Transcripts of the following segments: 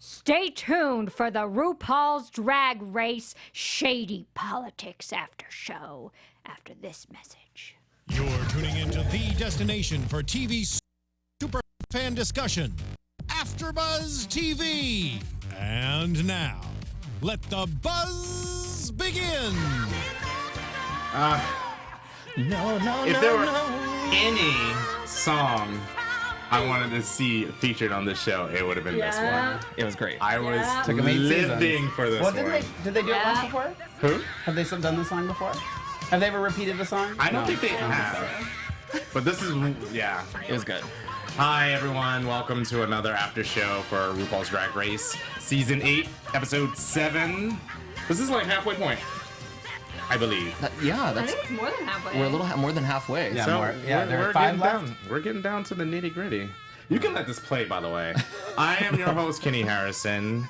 Stay tuned for the RuPaul's Drag Race Shady Politics after show after this message. You're tuning into the destination for TV super fan discussion, AfterBuzz TV. And now, let the buzz begin. If there were any song I wanted to see featured on this show, it would have been this one. It was great. I was Took 'em 8 living seasons. for this one. Did they do it once before? Who? Have they done the song before? Have they ever repeated the song? I don't No. think they have. But this is, yeah. It was good. Hi, everyone. Welcome to another after show for RuPaul's Drag Race, Season 8, Episode 7. This is like halfway point, I believe. I think it's more than halfway. We're a little more than halfway. Yeah, So more. Yeah, there we're are 5 getting left. down. We're getting down to the nitty gritty. You can let this play, by the way. I am your host, Kenny Harrison.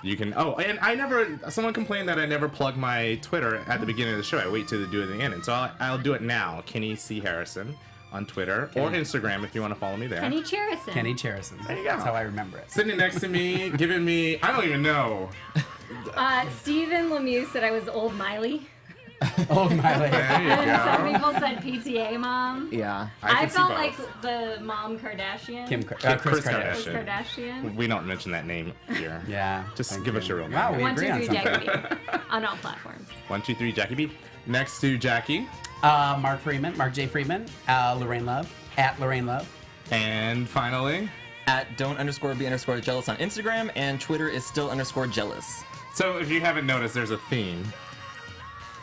You can. Oh, and I never. Someone complained that I never plug my Twitter at the beginning of the show. I wait till they do it at the end, and so I'll do it now. Kenny C Harrison on Twitter or Instagram if you want to follow me there. Kenny Cherison. Kenny Cherison. There you go. That's how I remember it. Sitting next to me, giving me. I don't even know. Stephen Lemieux said I was old Miley. Oh my There you And some go. people said PTA mom. Yeah. I I can see felt both. like the mom Kardashian. Chris Kris Kardashian. Kris Kardashian. We don't mention that name here. Yeah. Just thank give you. us your real Wow, name. we 1, 2, agree on 3, something. Jackie B. On all platforms. 1, 2, 3, Jackie B. Next to Jackie. Mark J. Freeman, Lorraine Love, at Lorraine Love. And finally. At don't_be_jealous on Instagram, and Twitter is still _jealous. So if you haven't noticed, there's a theme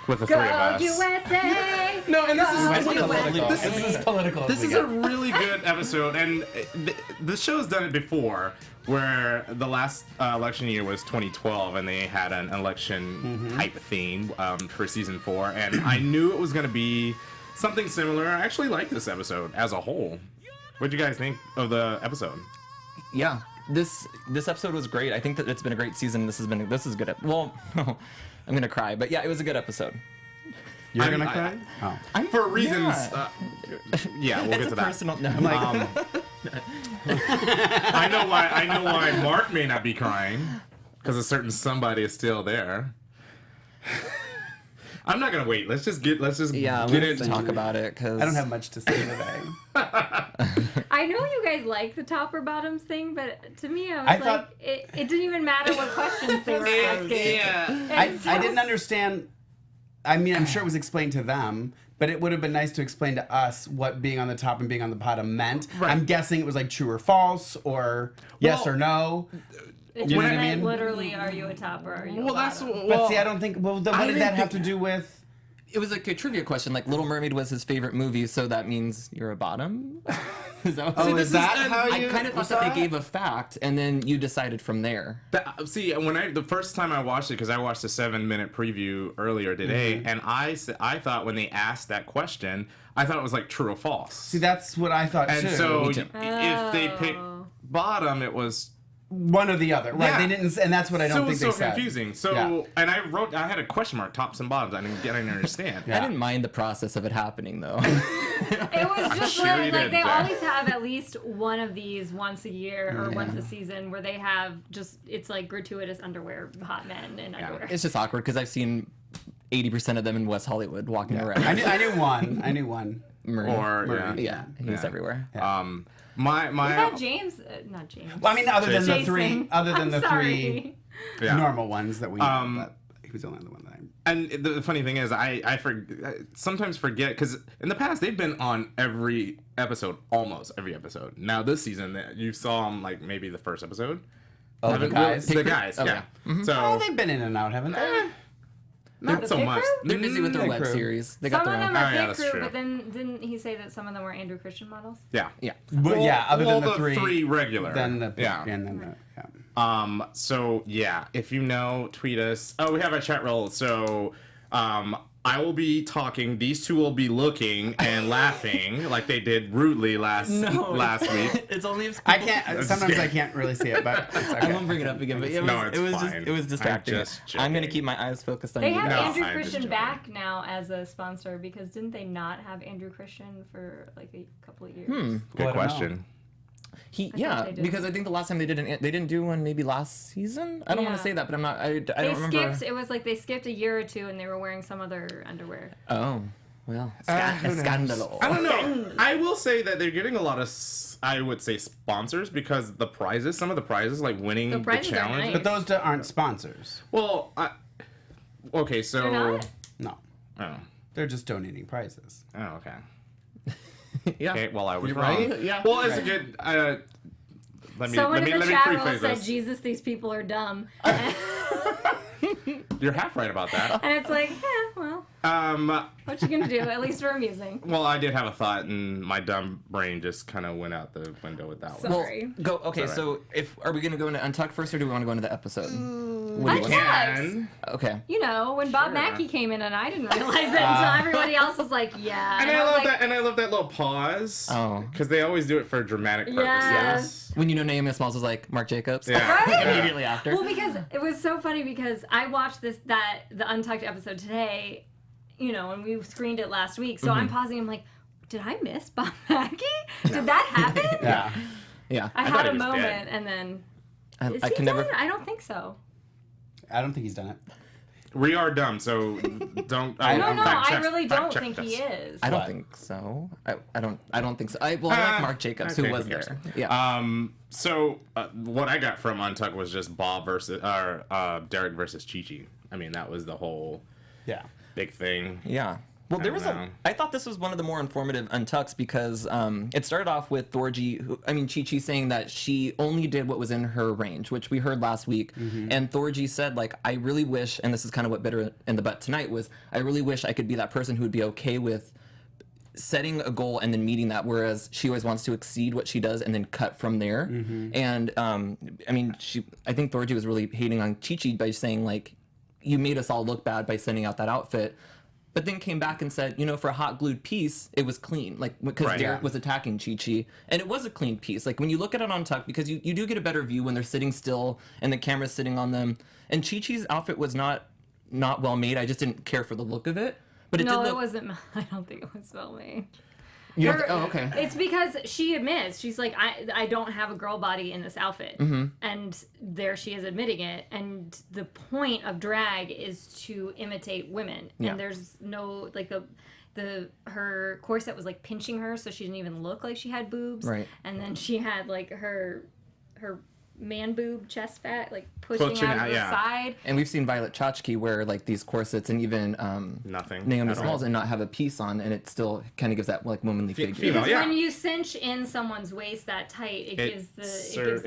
with the three of us. USA! No, and this is Political. This is political. This is a really good episode, and the show's done it before, where the last election year was 2012, and they had an election type theme for season 4, and I knew it was going to be something similar. I actually like this episode as a whole. What did you guys think of the episode? Yeah. This episode was great. I think that it's been a great season. This is good. Well, I'm gonna cry, but yeah, it was a good episode. You're I'm- gonna cry? Oh. For reasons, Yeah. we'll get It's to a that. personal. No, I know why Mark may not be crying, because a certain somebody is still there. I'm not gonna wait. Let's just get yeah. get Let's into talk about it because I don't have much to say today. I know you guys like the top or bottoms thing, but to me, I I was thought- it didn't even matter what questions they were asking. I didn't understand. I mean, I'm sure it was explained to them, but it would have been nice to explain to us what being on the top and being on the bottom meant. Right. I'm guessing it was like true or false, or yes Well, or no. It You know just what I meant mean? literally, are you a top or are you a Well, that's bottom? But see, I don't think. Well, then what I did didn't that have think- to do with? it was like a trivia question. Like Little Mermaid was his favorite movie, so that means you're a bottom. Is that what Oh, is that how I you kind of thought saw that it? they gave a fact, and then you decided from there. See, when the first time I watched it, because I watched a 7-minute preview earlier today, and I thought when they asked that question, I thought it was like true or false. See, that's what I thought And too. so too. if they picked bottom, it was one or the other, right? Yeah. They didn't, and that's what I so don't it was think so they said. confusing. So Yeah. and I had a question mark, tops and bottoms. I didn't understand. Yeah. I didn't mind the process of it happening though. It was just sure you like did, they Jack. always have at least one of these once a year or once a season where they have just it's like gratuitous underwear, hot men in underwear. It's just awkward because I've seen 80% of them in West Hollywood walking around. I knew one. I knew one. Murray. Or Murray. yeah, he's Yeah. everywhere. My What about James? Not James. Well, I mean, other than the Jason. three, other than I'm the sorry. three normal ones that we know, but he was the only one that I. And the funny thing is, I sometimes forget because in the past they've been on every episode, almost every episode. Now this season, you saw them like maybe the first episode. Oh, the Haven't- guys. the guys, Okay. yeah. So Oh, they've been in and out, haven't they? not so Pit much. Crew? They're busy with their Pit web Crew. series. They got Some of their them own. are Oh, yeah, pit that's crew, true. but then didn't he say that some of them were Andrew Christian models? Yeah. Yeah. But yeah, other than the three regular. then the yeah. and then the yeah. So yeah, if you know, tweet us. Oh, we have a chat roll. So I will be talking. These two will be looking and laughing like they did rudely last week. It's only if I people- can't. Sometimes I can't really see it, but it's okay. I won't bring it up again, but it was, No, it's it was fine. just it was distracting. I'm just I'm gonna joking. keep my eyes focused on They you. have No, Andrew I'm just Christian joking. back now as a sponsor because didn't they not have Andrew Christian for like a couple of years? Good Well, I don't question. Yeah, they did. because I think the last time they didn't do one maybe last season. I don't want Yeah. to say that, but I'm not. I They don't remember. skipped. It was like they skipped a year or two, and they were wearing some other underwear. Oh, well, who knows? scandalo. I don't know. I will say that they're getting a lot of, I would say, sponsors because some of the prizes, like winning The the prizes are challenge. nice. But those aren't sponsors. Well, okay, so. They're not? No, Oh. they're just donating prizes. Oh, okay. Yeah. Okay, well, I was You're wrong. right? Yeah. Well, it's a Right. good. Someone in the chat room rephrase said, this. "Jesus, these people are dumb," You're half right about that. and it's like, well, what you gonna do? At least we're amusing. Well, I did have a thought, and my dumb brain just kind of went out the window with that one. Sorry. Go. Okay, It's so are we gonna go into Untucked first, or do we want to go into the episode? What do you Untucked. want? And Okay. You know, when Bob Sure. Mackey came in, and I didn't realize it until everybody else was like, "Yeah." I was love like, that. And I love that little pause. Oh. Because they always do it for dramatic purposes. Yes. When you know Naomi Smalls was like Marc Jacobs. Yeah. Right? Immediately after. Well, because it was so funny because I watched the Untucked episode today, you know, and we screened it last week. So I'm pausing. I'm like, did I miss Bob Mackey? Did that happen? Yeah. Yeah. I thought had a he was moment, dead. and then is I he can dead? never. I don't think so. I don't think he's done it. We are dumb, so don't. I No, don't no, fact I check- really fact don't check think this. he is. I don't What? think so. I don't think so. I like Marc Jacobs, who okay, was who cares? there. Yeah. So what I got from Untucked was just Bob versus Derek versus Chi-Chi. I mean, that was the whole Yeah. big thing. Yeah. Well, there don't was know. I thought this was one of the more informative Untucks because it started off with Chi-Chi saying that she only did what was in her range, which we heard last week. And Thorgy said, like, I really wish, and this is kind of what bit her in the butt tonight was, I really wish I could be that person who would be okay with setting a goal and then meeting that, whereas she always wants to exceed what she does and then cut from there. And I think Thorgy was really hating on Chi-Chi by saying, like, you made us all look bad by sending out that outfit. But then came back and said, you know, for a hot glued piece, it was clean. Like, because Right. Derek was attacking Chi-Chi. And it was a clean piece. Like, when you look at it on Tuck, because you do get a better view when they're sitting still and the camera's sitting on them. And Chi-Chi's outfit was not well made. I just didn't care for the look of it. But it No, did look... it wasn't. I don't think it was well made. You have Her- to- oh, okay. It's because she admits, she's like, I don't have a girl body in this outfit. Mm-hmm. And there she is admitting it. And the point of drag is to imitate women. Yeah. And there's no, like, her corset was like pinching her, so she didn't even look like she had boobs. Right. And then she had like her man boob chest fat like pushing out of the yeah. side. And we've seen Violet Chachki wear, like, these corsets and even Nothing. Naomi at all. Smalls and not have a piece on, and it still kind of gives that, like, womanly figure. female. Because yeah. when you cinch in someone's waist that tight, it gives the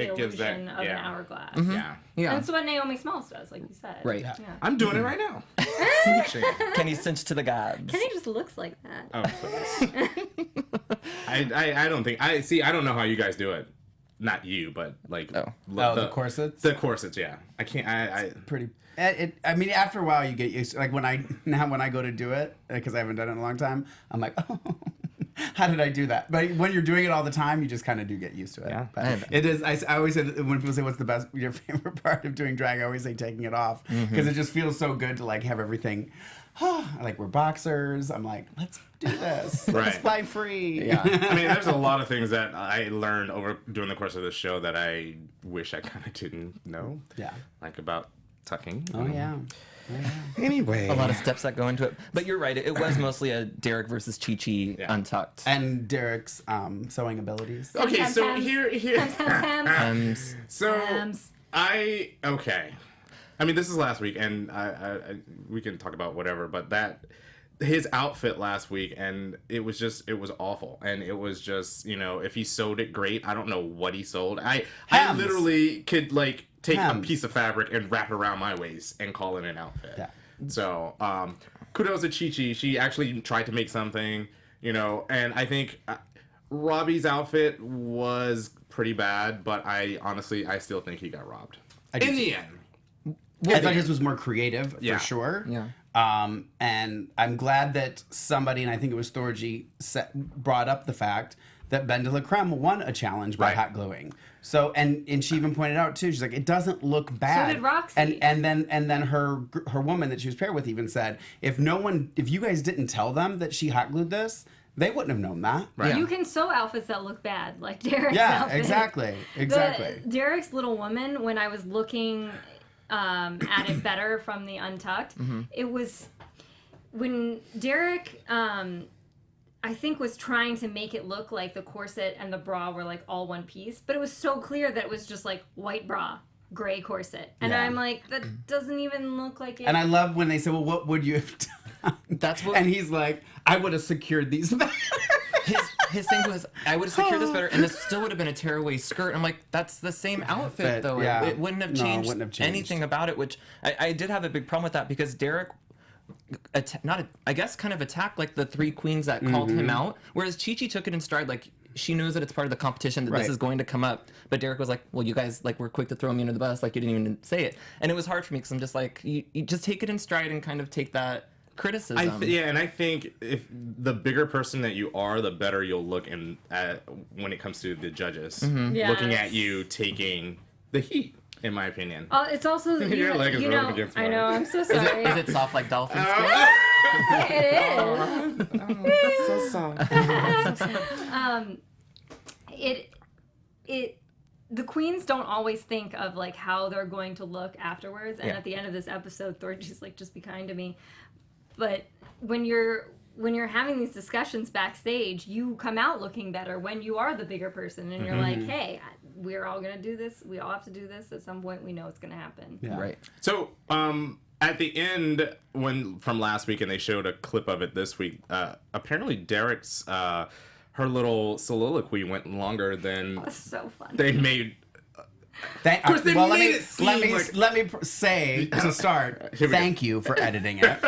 it gives that- illusion of yeah. an hourglass. Yeah. Yeah. That's what Naomi Smalls does, like you said. Right. Yeah. I'm doing it right now. Kenny cinched to the gods. Kenny just looks like that. Oh, please. I don't think I don't know how you guys do it. Not you, but like Oh. The corsets? The corsets, yeah. I can't. I Pretty. I mean, after a while, you get used to, like, when I go to do it, because I haven't done it in a long time, I'm like, oh, how did I do that? But when you're doing it all the time, you just kind of do get used to it. Yeah. But it is. I always say that when people say what's your favorite part of doing drag, I always say taking it off because it just feels so good to, like, have everything. Like, we're boxers. I'm like, let's do this. Let's Right. fly free. Yeah. I mean, there's a lot of things that I learned over during the course of this show that I wish I kind of didn't know. Yeah. Like about tucking. Oh yeah. Anyway. A lot of steps that go into it. But you're right, it was mostly a Derek versus Chi-Chi Untucked. And Derek's sewing abilities. Okay, so Hems. here. Hems. So Hems. okay. I mean, this is last week, and I we can talk about whatever, but his outfit last week, and it was awful, and it was just, you know, if he sewed it great, I don't know what he sold. I Hems. literally could, like, take a Hems. piece of fabric and wrap it around my waist and call it an outfit. Yeah. So kudos to Chi-Chi. She actually tried to make something, you know, and I think Robbie's outfit was pretty bad, but I still think he got robbed I do in too. the end. I thought his was more creative, Yeah. for sure. Yeah. And I'm glad that somebody, and I think it was Thorgy, brought up the fact that Ben de la Creme won a challenge by Right. hot gluing. So, and she even pointed out too, she's like, it doesn't look bad. did Roxy. And then her woman that she was paired with even said, if you guys didn't tell them that she hot glued this, They wouldn't have known that. Right. You can sew outfits that look bad, like Derek's Yeah, outfit. exactly. Derek's Little Woman, when I was looking at it better from the Untucked, it was when Derek, I think, was trying to make it look like the corset and the bra were like all one piece, but it was so clear that it was just like white bra, gray corset. And Yeah. I'm like, that doesn't even look like it. And I love when they say, well, what would you have done? That's what- And he's like, I would have secured these better. His thing was, I would have secured this better, and this still would have been a tearaway skirt. I'm like, that's the same outfit, though. Yeah. It wouldn't have No, it changed wouldn't have changed. anything about it, which I did have a big problem with that because Derek, I guess, kind of attacked like the three queens that called him out, whereas Chi-Chi took it in stride, like, she knows that it's part of the competition, that this Right. is going to come up. But Derek was like, well, you guys, like, were quick to throw me under the bus, like, you didn't even say it. And it was hard for me because I'm just like, you just take it in stride and kind of take that criticism. And I think if the bigger person that you are, the better you'll look when it comes to the judges Yes. looking at you taking the heat. In my opinion. It's also Your leg is rubbing against I mine. know. I'm so Is sorry. it soft like dolphins? It is. So soft. The queens don't always think of like how they're going to look afterwards, and Yeah. at the end of this episode, Thorgy's like, just be kind to me. But when you're having these discussions backstage, you come out looking better when you are the bigger person, and you're like, hey, we're all gonna do this. We all have to do this at some point. We know it's gonna happen. Yeah. Right. So, at the end, from last week, and they showed a clip of it this week, apparently Derek's, her little soliloquy went longer than It's so fun. they made. Of course, they made it seem like- let me say to start. Here we go. Thank you for editing it.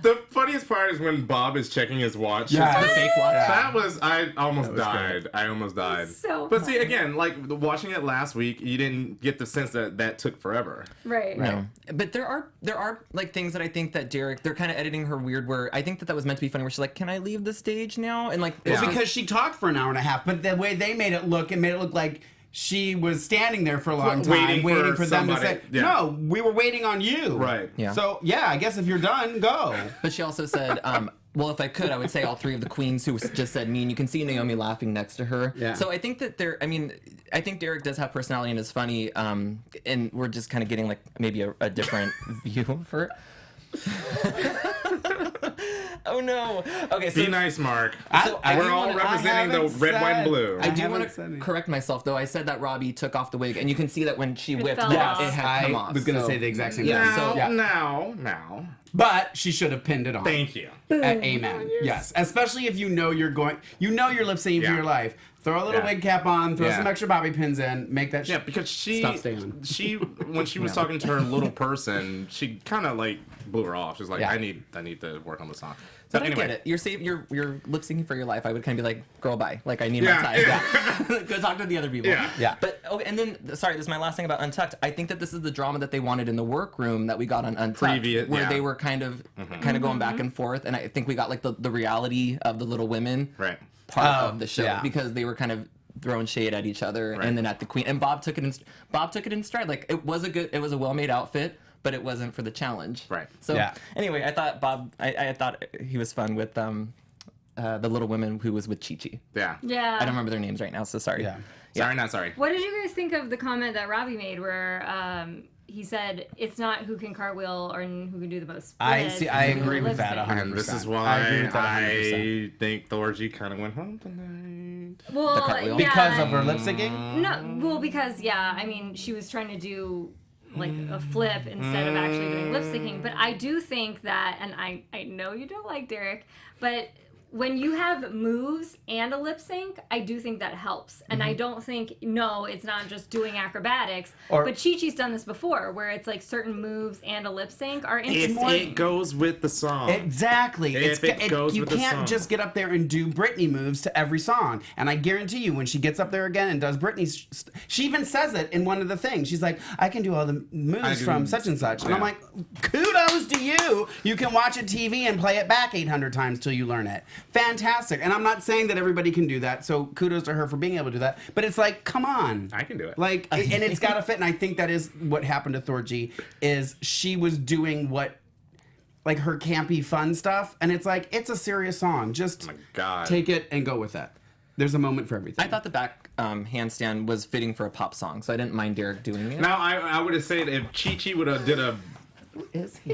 The funniest part is when Bob is checking his watch. Yeah. The fake watch. Yeah. That was, I almost was died. great. I almost died. So But see, funny. again, like watching it last week, you didn't get the sense that took forever. Right. No, but there are like things that I think that Derek, they're kind of editing her weird. Where I think that was meant to be funny. Where she's like, "Can I leave the stage now?" And like, Yeah. Well, because she talked for an hour and a half, but the way they made it look like she was standing there for a long time, Waiting waiting for for them to somebody. say, Yeah. "No, we were waiting on you." Right. Yeah. So yeah, I guess if you're done, go. But she also said, well, if I could, I would say all three of the queens who just said me, and you can see Naomi laughing next to her. Yeah. So I think that I think Derek does have personality and is funny, and we're just kind of getting like maybe a different view of her. Oh no. Okay, so Be nice, Mark. So I We're do all wanna- representing the haven't red, white, and said- blue. I do haven't want said to it. correct myself though. I said that Robbie took off the wig, and you can see that when she whipped, fell it off. had come I off. was gonna so- say the exact same Yeah, thing. so- Yeah. Now. But she should have pinned it on. Thank you. Amen. Yes, especially if you know you're lip syncing for Yeah. your life. Throw a little Yeah. wig cap on, throw Yeah. some extra bobby pins in, make that. Yeah, because Stop staying. when she was talking to her little person, she kind of like blew her off. She's like, Yeah. I need to work on the song. So But I anyway, get it. You're lip syncing for your life. I would kind of be like, girl, bye. Like I need Yeah, my time. yeah. Go talk to the other people. Yeah. Yeah. But okay, and then sorry, this is my last thing about Untucked. I think that this is the drama that they wanted in the workroom that we got on Untucked, where yeah. they were kind of going back and forth, and I think we got like the reality of the Little Women Right. part Oh, of the show yeah. because they were kind of throwing shade at each other Right. and then at the queen. And Bob took it in stride. Like it was a well-made outfit, but it wasn't for the challenge. Right. So Yeah. anyway, I thought Bob. I thought he was fun with the Little Women who was with Chi-Chi. Yeah. Yeah. I don't remember their names right now, so sorry. Yeah. Sorry, not sorry. What did you guys think of the comment that Robbie made where he said it's not who can cartwheel or who can do the most I splits, see. I it's who agree can with lip that sync. 100%. And this is I why agree with that I 100%. think Thorgy kind of went home tonight. Well, cartwheel? yeah, Because of her lip syncing. No, well, because I mean, she was trying to do like a flip instead of actually doing lip syncing. But I do think that, and I know you don't like Derek, but when you have moves and a lip sync, I do think that helps. And I don't think, no, it's not just doing acrobatics. Or- but Chi-Chi's done this before, where it's like certain moves and a lip sync are If more. it goes with the song. Exactly. If it goes you with the can't song. just get up there and do Britney moves to every song. And I guarantee you, when she gets up there again and does Britney's, she even says it in one of the things. She's like, I can do all the moves from such and such. And I'm Yeah. like, kudos to you. You can watch a TV and play it back 800 times till you learn it. Fantastic. And I'm not saying that everybody can do that, so kudos to her for being able to do that. But it's like, come on. I can do it. Like, and it's got to fit. And I think that is what happened to Thorgy, is she was doing what like her campy fun stuff, and it's like it's a serious song. Just God. take it and go with it. There's a moment for everything. I thought the back handstand was fitting for a pop song, so I didn't mind Derek doing it. Now I would have said if Chi would have did a. Who is he?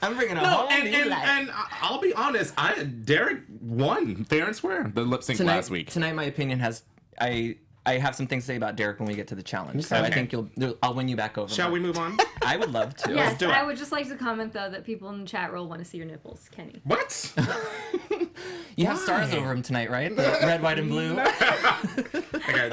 I'm bringing a No, whole and, new and, life. and I'll be honest, Derek won fair and square the lip sync last week. Tonight, my opinion has I have some things to say about Derek when we get to the challenge, so I Okay. think I'll win you back over. Shall we move on? I would love to. Yes, do it. I would just like to comment though that people in the chat roll want to see your nipples, Kenny. What? You have stars over him tonight, right? The red, white, and blue.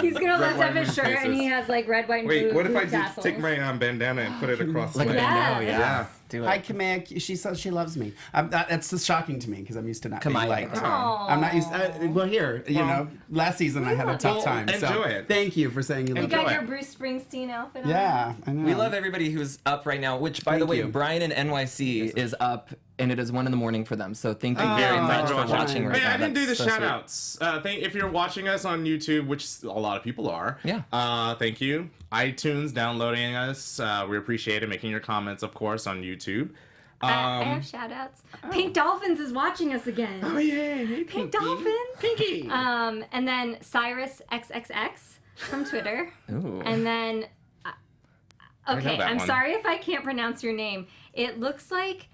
He's gonna lift up his shirt and he has like red, white, and blue. Wait, what if I blue just tassels. take my bandana and put it across Like my a banana, Yes. yeah. Do it. Hi, Kamea. She says she loves me. That's just shocking to me because I'm used to not being Kamaya. liked. Aw. I'm not used. Well, here, you know, last season I had a tough Well, time. So enjoy it. thank you for saying you You love got me. your Bruce Springsteen outfit on? Yeah, I know. We love everybody who's up right now, which, by the Thank way, you. Brian and NYC is up, and it is 1 a.m. for them. So thank you Oh, very much for Brian. watching right Hey, now. I didn't do the That's so shout sweet. outs. If you're watching us on YouTube, which a lot of people are, thank you. iTunes, downloading us. We appreciate it. Making your comments, of course, on YouTube. I have shout outs. Pink Dolphins is watching us again. Oh, yeah. Hey, Pink Dolphins. Pinky. And then Cyrus XXX from Twitter. Ooh. And then, okay, that I'm one. sorry if I can't pronounce your name. It looks like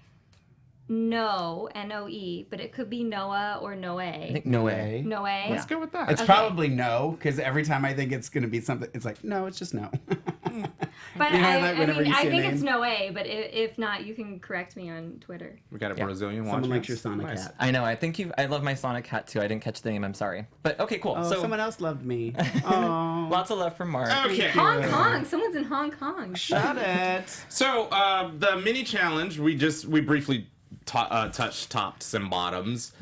No, N-O-E, but it could be Noah or Noe. I think no way. Noe. Let's go with that. It's probably no, because every time I think it's going to be something, it's like, no, it's just no. But You know, I like whenever mean, you I see a think name. it's Noe, but if not, you can correct me on Twitter. We got a Brazilian watching. Someone likes your us. Sonic Nice. hat. I know. I think I love my Sonic hat too. I didn't catch the name. I'm sorry. But okay, cool. Oh, so someone else loved me. Oh, lots of love from Mark. Okay. Hong Kong. Someone's in Hong Kong. shut it. So the mini challenge, we briefly topped some bottoms.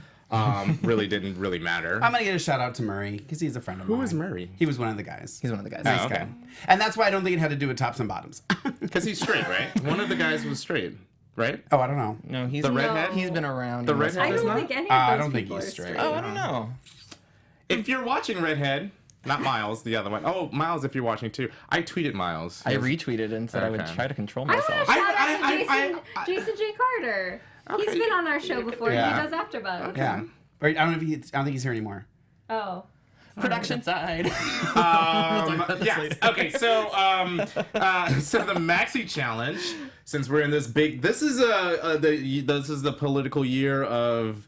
Really didn't really matter. I'm gonna get a shout out to Murray because he's a friend of mine. Who is Murray? He was one of the guys. He's one of the guys. Oh, Nice okay. guy. And that's why I don't think it had to do with tops and bottoms. Because he's straight, right? One of the guys was straight, right? Oh, I don't know. No, he's The redhead? He's been around. The in this- redhead? I Is don't not? think any of I those don't think people he's are straight. Oh, I don't know. If you're watching Redhead, not Miles, the other one. Oh, Miles, if you're watching too. I tweeted Miles. I retweeted and said I would Okay. try to control I want myself. to shout out to I- Jason J. Carter. He's Okay, been on our show before. Yeah. He does AfterBuzz. Yeah. Or, I don't think he's here anymore. Oh. Production side. Yeah. Okay. So, so the maxi challenge. Since we're in this big, this is the political year of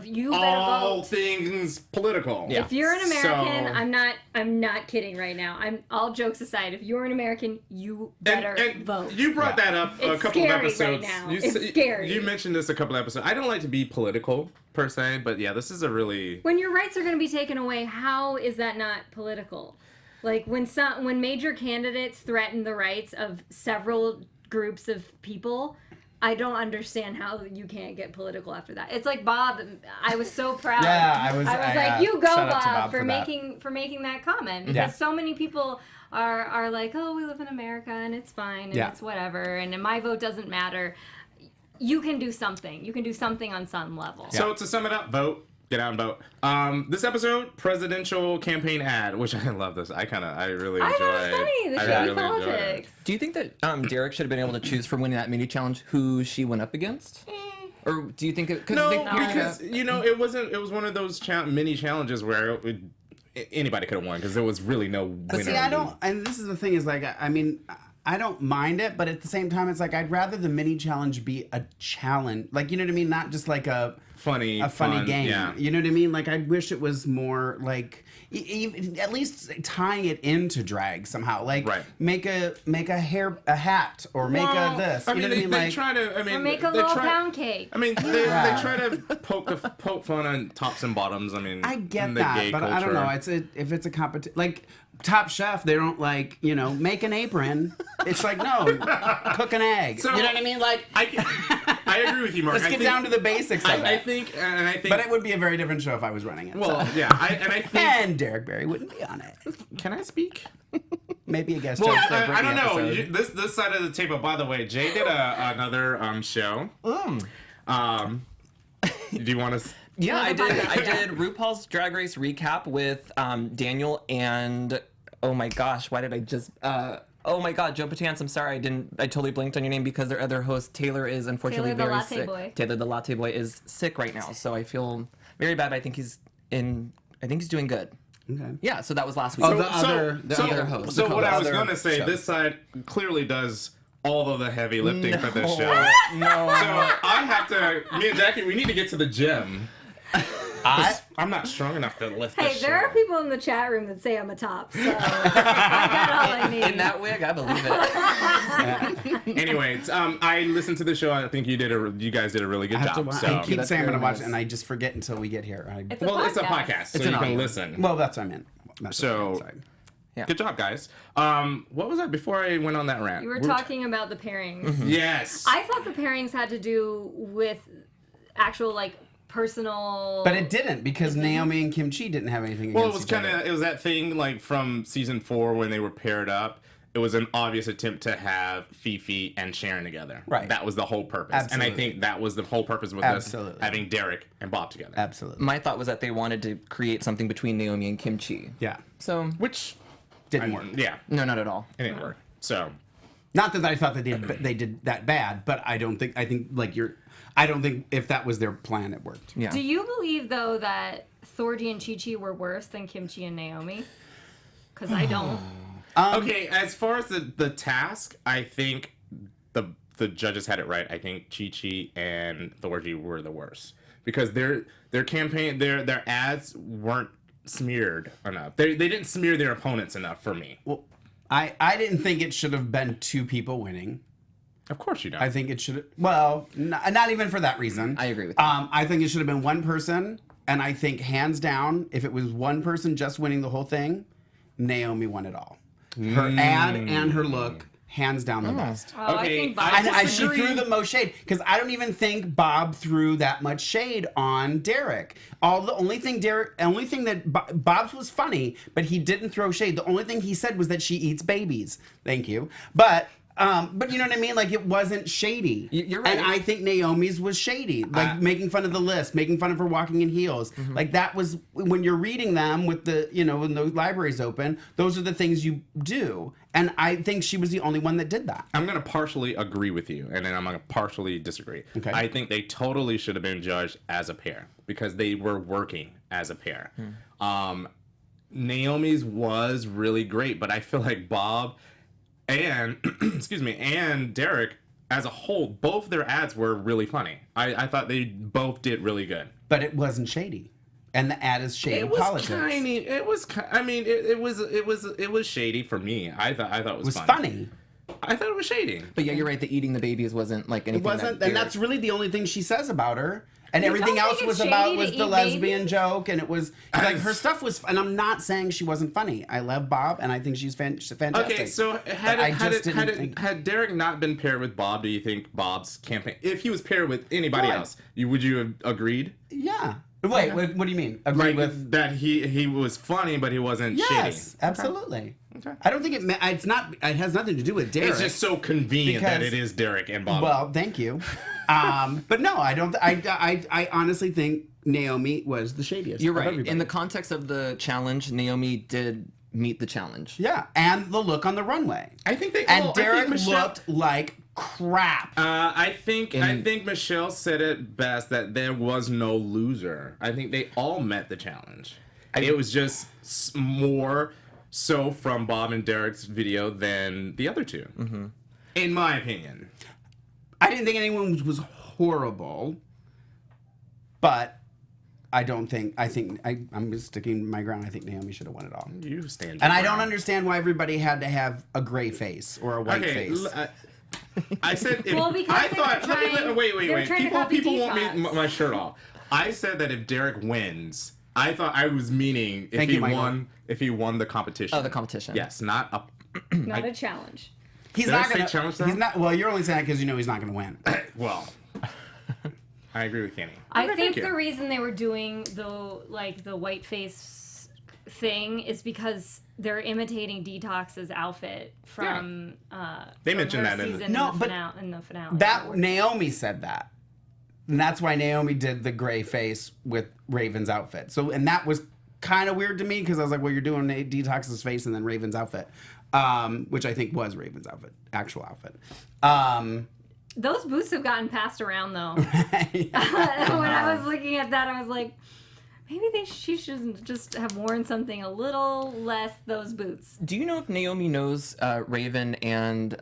You better all vote. things political. Yeah. If you're an American, So- I'm not kidding right now. I'm all jokes aside. If you're an American, you better and vote. You brought that up a It's couple of scary episodes. right now. You, It's scary. You mentioned this a couple of episodes. I don't like to be political per se, but yeah, this is a really When your rights are going to be taken away, how is that not political? Like when major candidates threaten the rights of several groups of people, I don't understand how you can't get political after that. It's like Bob. I was so proud. Yeah, I was like, you go, shout out to Bob, Bob for that. making that comment because Yeah. so many people are like, oh, we live in America and it's fine and Yeah. it's whatever and my vote doesn't matter. You can do something. You can do something on some level. So to sum it up, vote. Get out and vote. This episode, presidential campaign ad, which I love this. I really enjoy. I thought it was funny. The Shady Politics. Do you think that Derek should have been able to choose for winning that mini challenge who she went up against? Or do you think it? No, they- because it wasn't. It was one of those mini challenges where anybody could have won because there was really no winner. But see, I don't, and this is the thing is like, I mean, I don't mind it, but at the same time, it's like, I'd rather the mini challenge be a challenge. Like, you know what I mean? Not just like a funny fun, game. Yeah. You know what I mean? Like, I wish it was more like, at least tying it into drag somehow. Like, Right. make a hat or make a this. I You know mean, what I mean? they Like, try to. I mean, Or make a they little try- pound cake. I mean, they Yeah. try to poke fun on tops and bottoms. I mean, I in get the that, gay but culture. I don't know. If it's a competition, like Top Chef, they don't like, make an apron. It's like, no, cook an egg. So- you know what I mean? Like, I agree with you, Mark. let's I get think- down to the basics of I it. think. But it would be a very different show if I was running it. Well, so. yeah, I think. And Derek Barry wouldn't be on it. Can I speak? Maybe a guest Well, judge for a I don't Britney know. episode. This side of the table. By the way, Jay did another show. Do you want to? Yeah, I did RuPaul's Drag Race recap with Daniel and oh my gosh, why did I just Oh my God, Joe Patance, I'm sorry, I totally blinked on your name because their other host, Taylor, is unfortunately Taylor the very Latte sick. Boy. Taylor the Latte Boy is sick right now, so I feel very bad, but I think he's doing good. Okay. Yeah, so that was last week. Oh, the other host. So what I was other going to say, show. this side clearly does all of the heavy lifting for this show. No. So I have to. Me and Jackie, we need to get to the gym. I'm not strong enough to lift Hey, this there show. are people in the chat room that say I'm a top, so I got all I need. In that wig, I believe it. Anyways, I listened to the show. I think you guys did a really good I have to job. watch. So. I keep That's saying I'm very gonna watch nice. it, and I just forget until we get here. It's a It's a podcast. podcast, so It's you an can audio. listen. Well, that's what I meant. That's So- what I meant, sorry. Good job, guys. What was that before I went on that rant? You were talking about the pairings. Yes. I thought the pairings had to do with actual like personal. But it didn't because Naomi and Kim Chi didn't have anything Well, it against was each other. it was that thing like from season 4 when they were paired up. It was an obvious attempt to have Fifi and Sharon together. Right. That was the whole purpose. And I Absolutely. think that was the whole purpose with Absolutely. this, having Derek and Bob together. Absolutely. My thought was that they wanted to create something between Naomi and Kim Chi. Yeah. So, Which Didn't work. Yeah, no, not at all. it didn't work. So, Not that I thought that they did that bad, but I don't think I don't think if that was their plan, it worked. Yeah. Do you believe though that Thorgy and Chi Chi were worse than Kimchi and Naomi? Because I don't. okay, as far as the task, I think the judges had it right. I think Chi Chi and Thorgy were the worst because their campaign, their ads weren't smeared enough. They didn't smear their opponents enough for me. Well, I didn't think it should have been 2 people winning. Of course you don't. I think it should. Well, not even for that reason. I agree with you. I think it should have been one person, and I think hands down, if it was one person just winning the whole thing, Naomi won it all. Her ad and her look, hands down the best. Oh, Okay, I think Bob I And she disagree. threw the most shade because I don't even think Bob threw that much shade on Derek. The only thing that Bob's was funny, but he didn't throw shade. The only thing he said was that she eats babies. Thank you, but you know what I mean? Like it wasn't shady. You're right. And I think Naomi's was shady, like making fun of the list, making fun of her walking in heels. Like that was when you're reading them with when the library's open. Those are the things you do, and I think she was the only one that did that. I'm going to partially agree with you, and then I'm going to partially disagree. Okay. I think they totally should have been judged as a pair because they were working as a pair. Naomi's was really great, but I feel like Bob and and Derek as a whole, both their ads were really funny. I thought they both did really good. But it wasn't shady, and the ad is Shady Politics. It was shady for me. I thought it was, It was funny. I thought it was shady. But yeah, you're right. The eating the babies wasn't like It anything. wasn't, and that's really the only thing she says about her. And You everything don't else think was it's about shady was to the eat lesbian babies? joke, and it was like her stuff was. And I'm not saying she wasn't funny. I love Bob, and I think she's fantastic. Okay, so had Derek not been paired with Bob, do you think Bob's campaign, if he was paired with anybody What? else, would you have agreed? Yeah. Wait, what do you mean? Agree Like with? that he was funny, but he wasn't Yes, shady. absolutely. Okay. I don't think it's not. It has nothing to do with Derek. It's just so convenient that Because- it is Derek and Bob. Well, thank you. But no, I don't. I honestly think Naomi was the shadiest. You're of right. everybody. In the context of the challenge, Naomi did meet the challenge. Yeah, and the look on the runway. I think they And all. Derek I think Michelle, looked like crap. I think Michelle said it best that there was no loser. I think they all met the challenge. It was just more so from Bob and Derek's video than the other two, in my opinion. I didn't think anyone was horrible, but I don't think. I'm just sticking my ground. I think Naomi should have won it all. You stand. And I your don't ground. understand why everybody had to have a gray face or a white Okay, face. I said if Well, because I they thought. were Let me, trying- wait. they were trying to copy People want me detox. my shirt off. I said that if Derek wins, I thought I was meaning if Thank he you, Michael. won. If he won the competition. Oh, the competition. Yes, not a. Not a challenge. He's Did I not say gonna. challenge though? He's not. Well, you're only saying that because you know he's not going to win. Well, I agree with Kenny. I Okay, think thank you. the reason they were doing the white face thing is because they're imitating Detox's outfit from They from mentioned her that in the- season No, in the but in the finale. That Naomi said that, and that's why Naomi did the gray face with Raven's outfit. So, and that was kind of weird to me because I was like, well, you're doing Detox's face and then Raven's outfit, which I think was Raven's outfit, actual outfit. Those boots have gotten passed around though. When I was looking at that, I was like, maybe she should just have worn something a little less those boots. Do you know if Naomi knows Raven and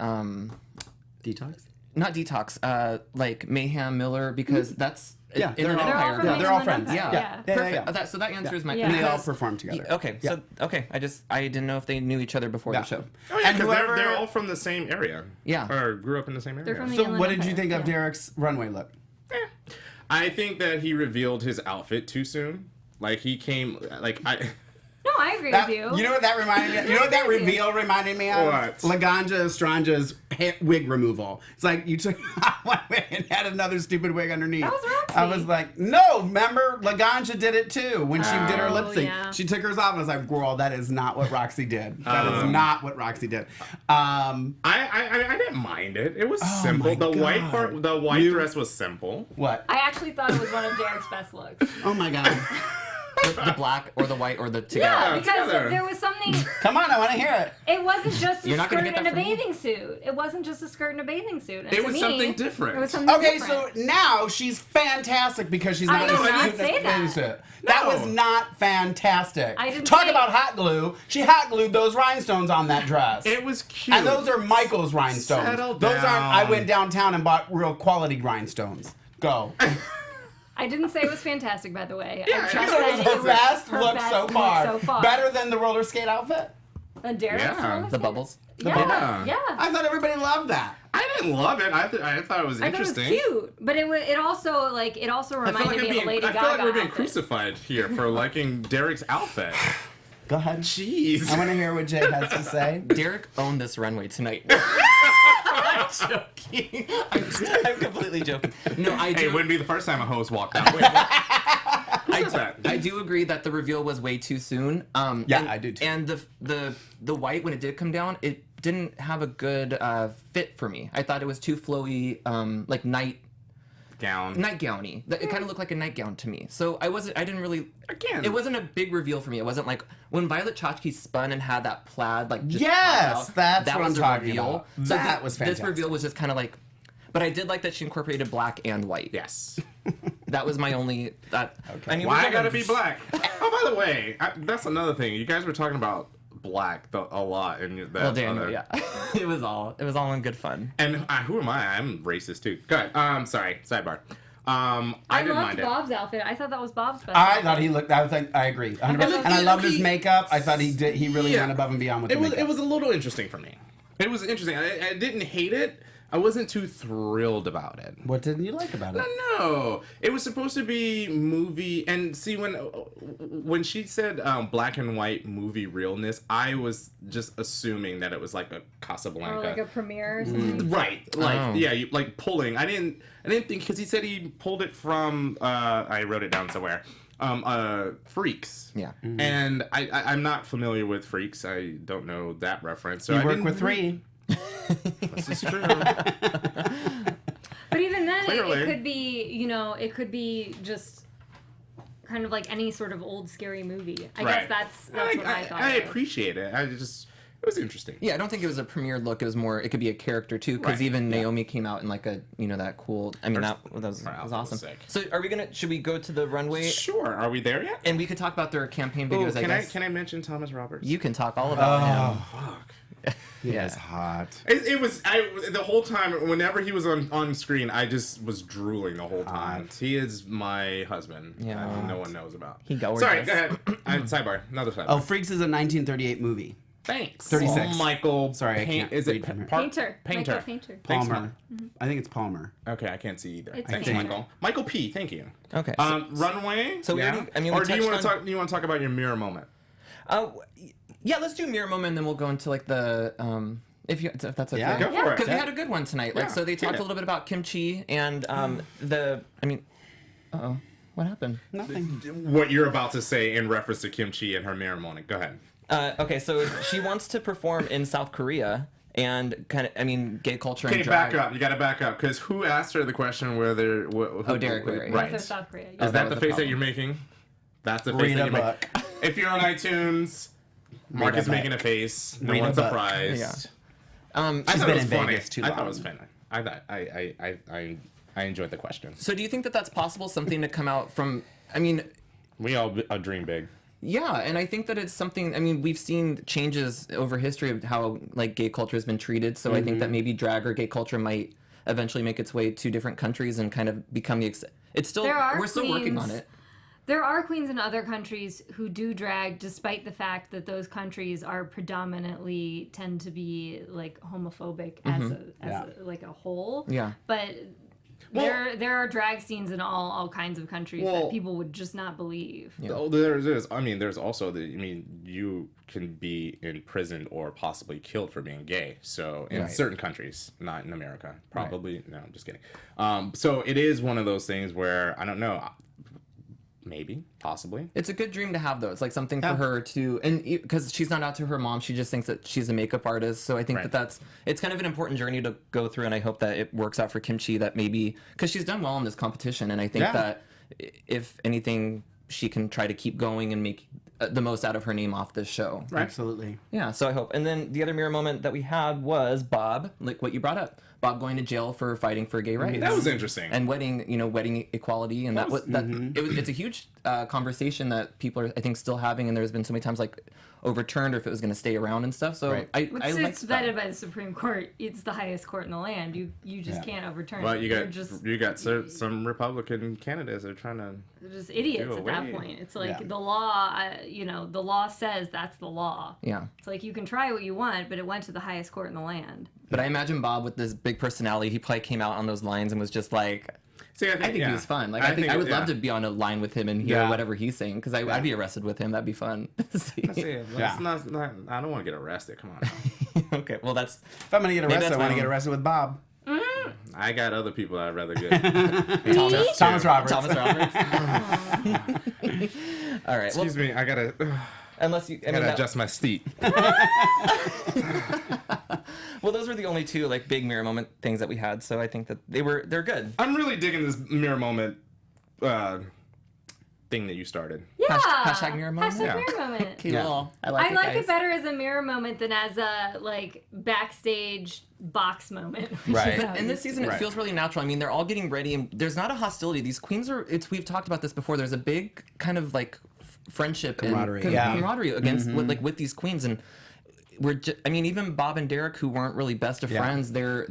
Detox? not Detox, like Mayhem Miller, because that's Yeah, in they're an all- Empire. they're all friends. Yeah, Yeah. perfect. So that answers my. Yeah. And they all because- perform together. Okay, so I didn't know if they knew each other before Yeah. the show. Oh, yeah, And 'cause whoever- they're all from the same area. Yeah. Or grew up in the same They're area. from the So Inland what did you Empire. think of Yeah. Derek's runway look? I think that he revealed his outfit too soon. Like he came, No, I agree That, with you. you know what that reminded me of? You know what that Thank you. reveal reminded me of? What? Laganja Estrange's wig removal. It's like you took one wig and had another stupid wig underneath. That was Roxy. I was like, no, remember Laganja did it too when she did her Oh, lip sync. yeah. She took hers off and I was like, girl, that is not what Roxy did. That is not what Roxy did. I didn't mind it. It was Oh simple. my The white God. part, the white You- dress was simple. What? I actually thought it was one of Derek's best looks. Oh my God. The black or the white or the together. Yeah, Yeah, because together. there was something. Come on, I want to hear it. It wasn't just a You're not gonna skirt get and that a from me? bathing suit. It wasn't just a skirt and a bathing suit. And It to was me, something different. It was something Okay, different. so now she's fantastic because she's I not did in a not suit say and a that. bathing suit. That No. was not fantastic. I didn't Talk say- about hot glue. She hot glued those rhinestones on that dress. It was cute. And those are Michael's rhinestones. Settle Those aren't. I down. went downtown and bought real quality rhinestones. Go. I didn't say it was fantastic, by the way. Yeah, I just it That said was it her best her look best so look far. so far. Better than the roller skate outfit. than Derek's Yeah. roller The skate? bubbles. Yeah, yeah. I thought everybody loved that. I didn't love it. I thought it was I thought it was interesting. cute, but it also I feel reminded like, me of a Lady I Gaga feel like we're being outfit. crucified here for liking Derek's outfit. Go ahead. Jeez. I want to hear what Jay has to say. Derek owned this runway tonight. I'm joking. I'm completely joking. No, I Hey, do. it wouldn't be the first time a host walked out. Wait, what? Who says that? I do agree that the reveal was way too soon. Yeah, and, I do too. And the white, when it did come down, it didn't have a good fit for me. I thought it was too flowy, like Gown. nightgowny. It kind of looked like a nightgown to me. So I didn't really. Again. It wasn't a big reveal for me. It wasn't like when Violet Chachki spun and had that plaid, like just Yes, popped out, that's that what was I'm a talking reveal. about. So That was This fantastic. reveal was just kind of like. But I did like that she incorporated black and white. Yes. That was my only. That. I mean, Why we're I gotta gonna- be black? Oh, by the way, that's another thing. You guys were talking about black a lot in that. Well, Daniel, other- yeah. it was all in good fun. And who am I? I'm racist too. Go ahead. Sorry. Sidebar. I I didn't loved mind it. Bob's outfit. I thought that was Bob's best. I outfit. thought he looked. I agree. 100%. looked And I good. loved his makeup. I thought he did. He really Yeah. went above and beyond with It the was makeup. it was a little interesting for me. It was interesting. I didn't hate it. I wasn't too thrilled about it. What didn't you like about it? No, it was supposed to be movie. And see, when she said black and white movie realness, I was just assuming that it was like a Casablanca. Or like a premiere or something. Right, like Oh. yeah, like pulling. I didn't think because he said he pulled it from. I wrote it down somewhere. Freaks. Yeah. And I'm not familiar with Freaks. I don't know that reference. So You I work didn't with three. This is true. But even then, Clearly. it could be, it could be just kind of like any sort of old scary movie. I guess that's what I thought. I it was. appreciate it. It was interesting. Yeah, I don't think it was a premiere look. It was more. It could be a character too, because Right, even Naomi came out in like a that cool. I mean, that was outfit was awesome. sick. So, are we gonna? Should we go to the runway? Sure. Are we there yet? And we could talk about their campaign videos. Ooh, I guess can I mention Thomas Roberts? you can talk all about him. Fuck. He Yeah. is hot. It was the whole time. Whenever he was on screen, I just was drooling the whole time. He is my husband. Yeah. No one knows about. He gorgeous. Sorry, go ahead. Sidebar. Another sidebar. Oh, Freaks is a 1938 movie. Thanks. 36. Michael. Sorry, I can't Is it read from here. Painter. Painter. Michael Painter. Thanks, Palmer. I think it's Palmer. Okay, I can't see either. It's Thanks, Painter. Michael. Michael P. Thank you. Okay. Runway. so we yeah? already- I mean, we or do you want touched to on- talk? Do you want to talk about your mirror moment? Yeah, let's do mirror moment, and then we'll go into like the if that's okay. Yeah. Go for it. Because we had a good one tonight. Like, Yeah, so they talked yeah. a little bit about kimchi and what happened? Nothing. What you're about to say in reference to kimchi and her mirror moment. Go ahead. Okay, so she wants to perform in South Korea and gay culture Okay, and drag. back up. You got to back up because who asked her the question whether? Derek Barry. Right. North or South Korea. Is that that was the the face that problem. you're making? That's the face Read that a you're making. book. If you're on iTunes, Mark is making a face. No Read a one's book. surprised. Yeah. I She's thought been it was in funny. Vegas too I thought long. it was funny. I enjoyed the question. So do you think that that's possible? Something to come out from? I mean, We all dream big. yeah, and I think that it's something. I mean, we've seen changes over history of how like gay culture has been treated. So I think that maybe drag or gay culture might eventually make its way to different countries and kind of become the. It's still we're still working on it. There are queens in other countries who do drag, despite the fact that those countries are predominantly tend to be like homophobic as like a whole. Yeah. But there are drag scenes in all kinds of countries that people would just not believe. Yeah. Oh, there's also you can be imprisoned or possibly killed for being gay. So in certain countries, not in America, probably. No, I'm just kidding. So it is one of those things where I don't know. Maybe, possibly. It's a good dream to have, though. It's like something for her to, and because she's not out to her mom, she just thinks that she's a makeup artist. So I think it's kind of an important journey to go through, and I hope that it works out for Kimchi. That maybe because she's done well in this competition, and I think that if anything, she can try to keep going and make the most out of her name off this show. Right. Absolutely. Yeah. So I hope. And then the other mirror moment that we had was Bob, like what you brought up, Bob going to jail for fighting for gay rights. That was interesting. And wedding equality, and it's a huge conversation that people are, I think, still having, and there's been so many times like overturned or if it was going to stay around and stuff. So I like It's vetted by the Supreme Court. It's the highest court in the land. You just can't overturn Well, it. you got some Republican candidates that are trying to. They're just idiots at that point. It's like the law. The law says that's the law. Yeah. It's like you can try what you want, but it went to the highest court in the land. But I imagine Bob with this big personality, he probably came out on those lines and was just like, See, I think he was fun. Like I think I would love to be on a line with him and hear whatever he's saying because I'd be arrested with him. That'd be fun. I don't want to get arrested. Come on. Now. Okay, well that's. If I'm gonna get arrested, that's I want to my get own- arrested with Bob. I got other people I'd rather get. Thomas Roberts. Thomas Roberts. All right. Excuse me. I gotta. Unless you, I mean, adjust my seat. Well, those were the only two like big mirror moment things that we had. So I think that they're good. I'm really digging this mirror moment thing that you started. Yeah. Hashtag mirror moment? Hashtag Yeah. mirror moment. Okay, well, I I like like guys. it better as a mirror moment than as a like backstage box moment. which Right. is how In this it- season, it feels really natural. I mean, they're all getting ready, and there's not a hostility. These queens are. We've talked about this before. There's a big kind of like friendship Camaraderie, and yeah. camaraderie against with these queens, and I mean, even Bob and Derek, who weren't really best of friends, they're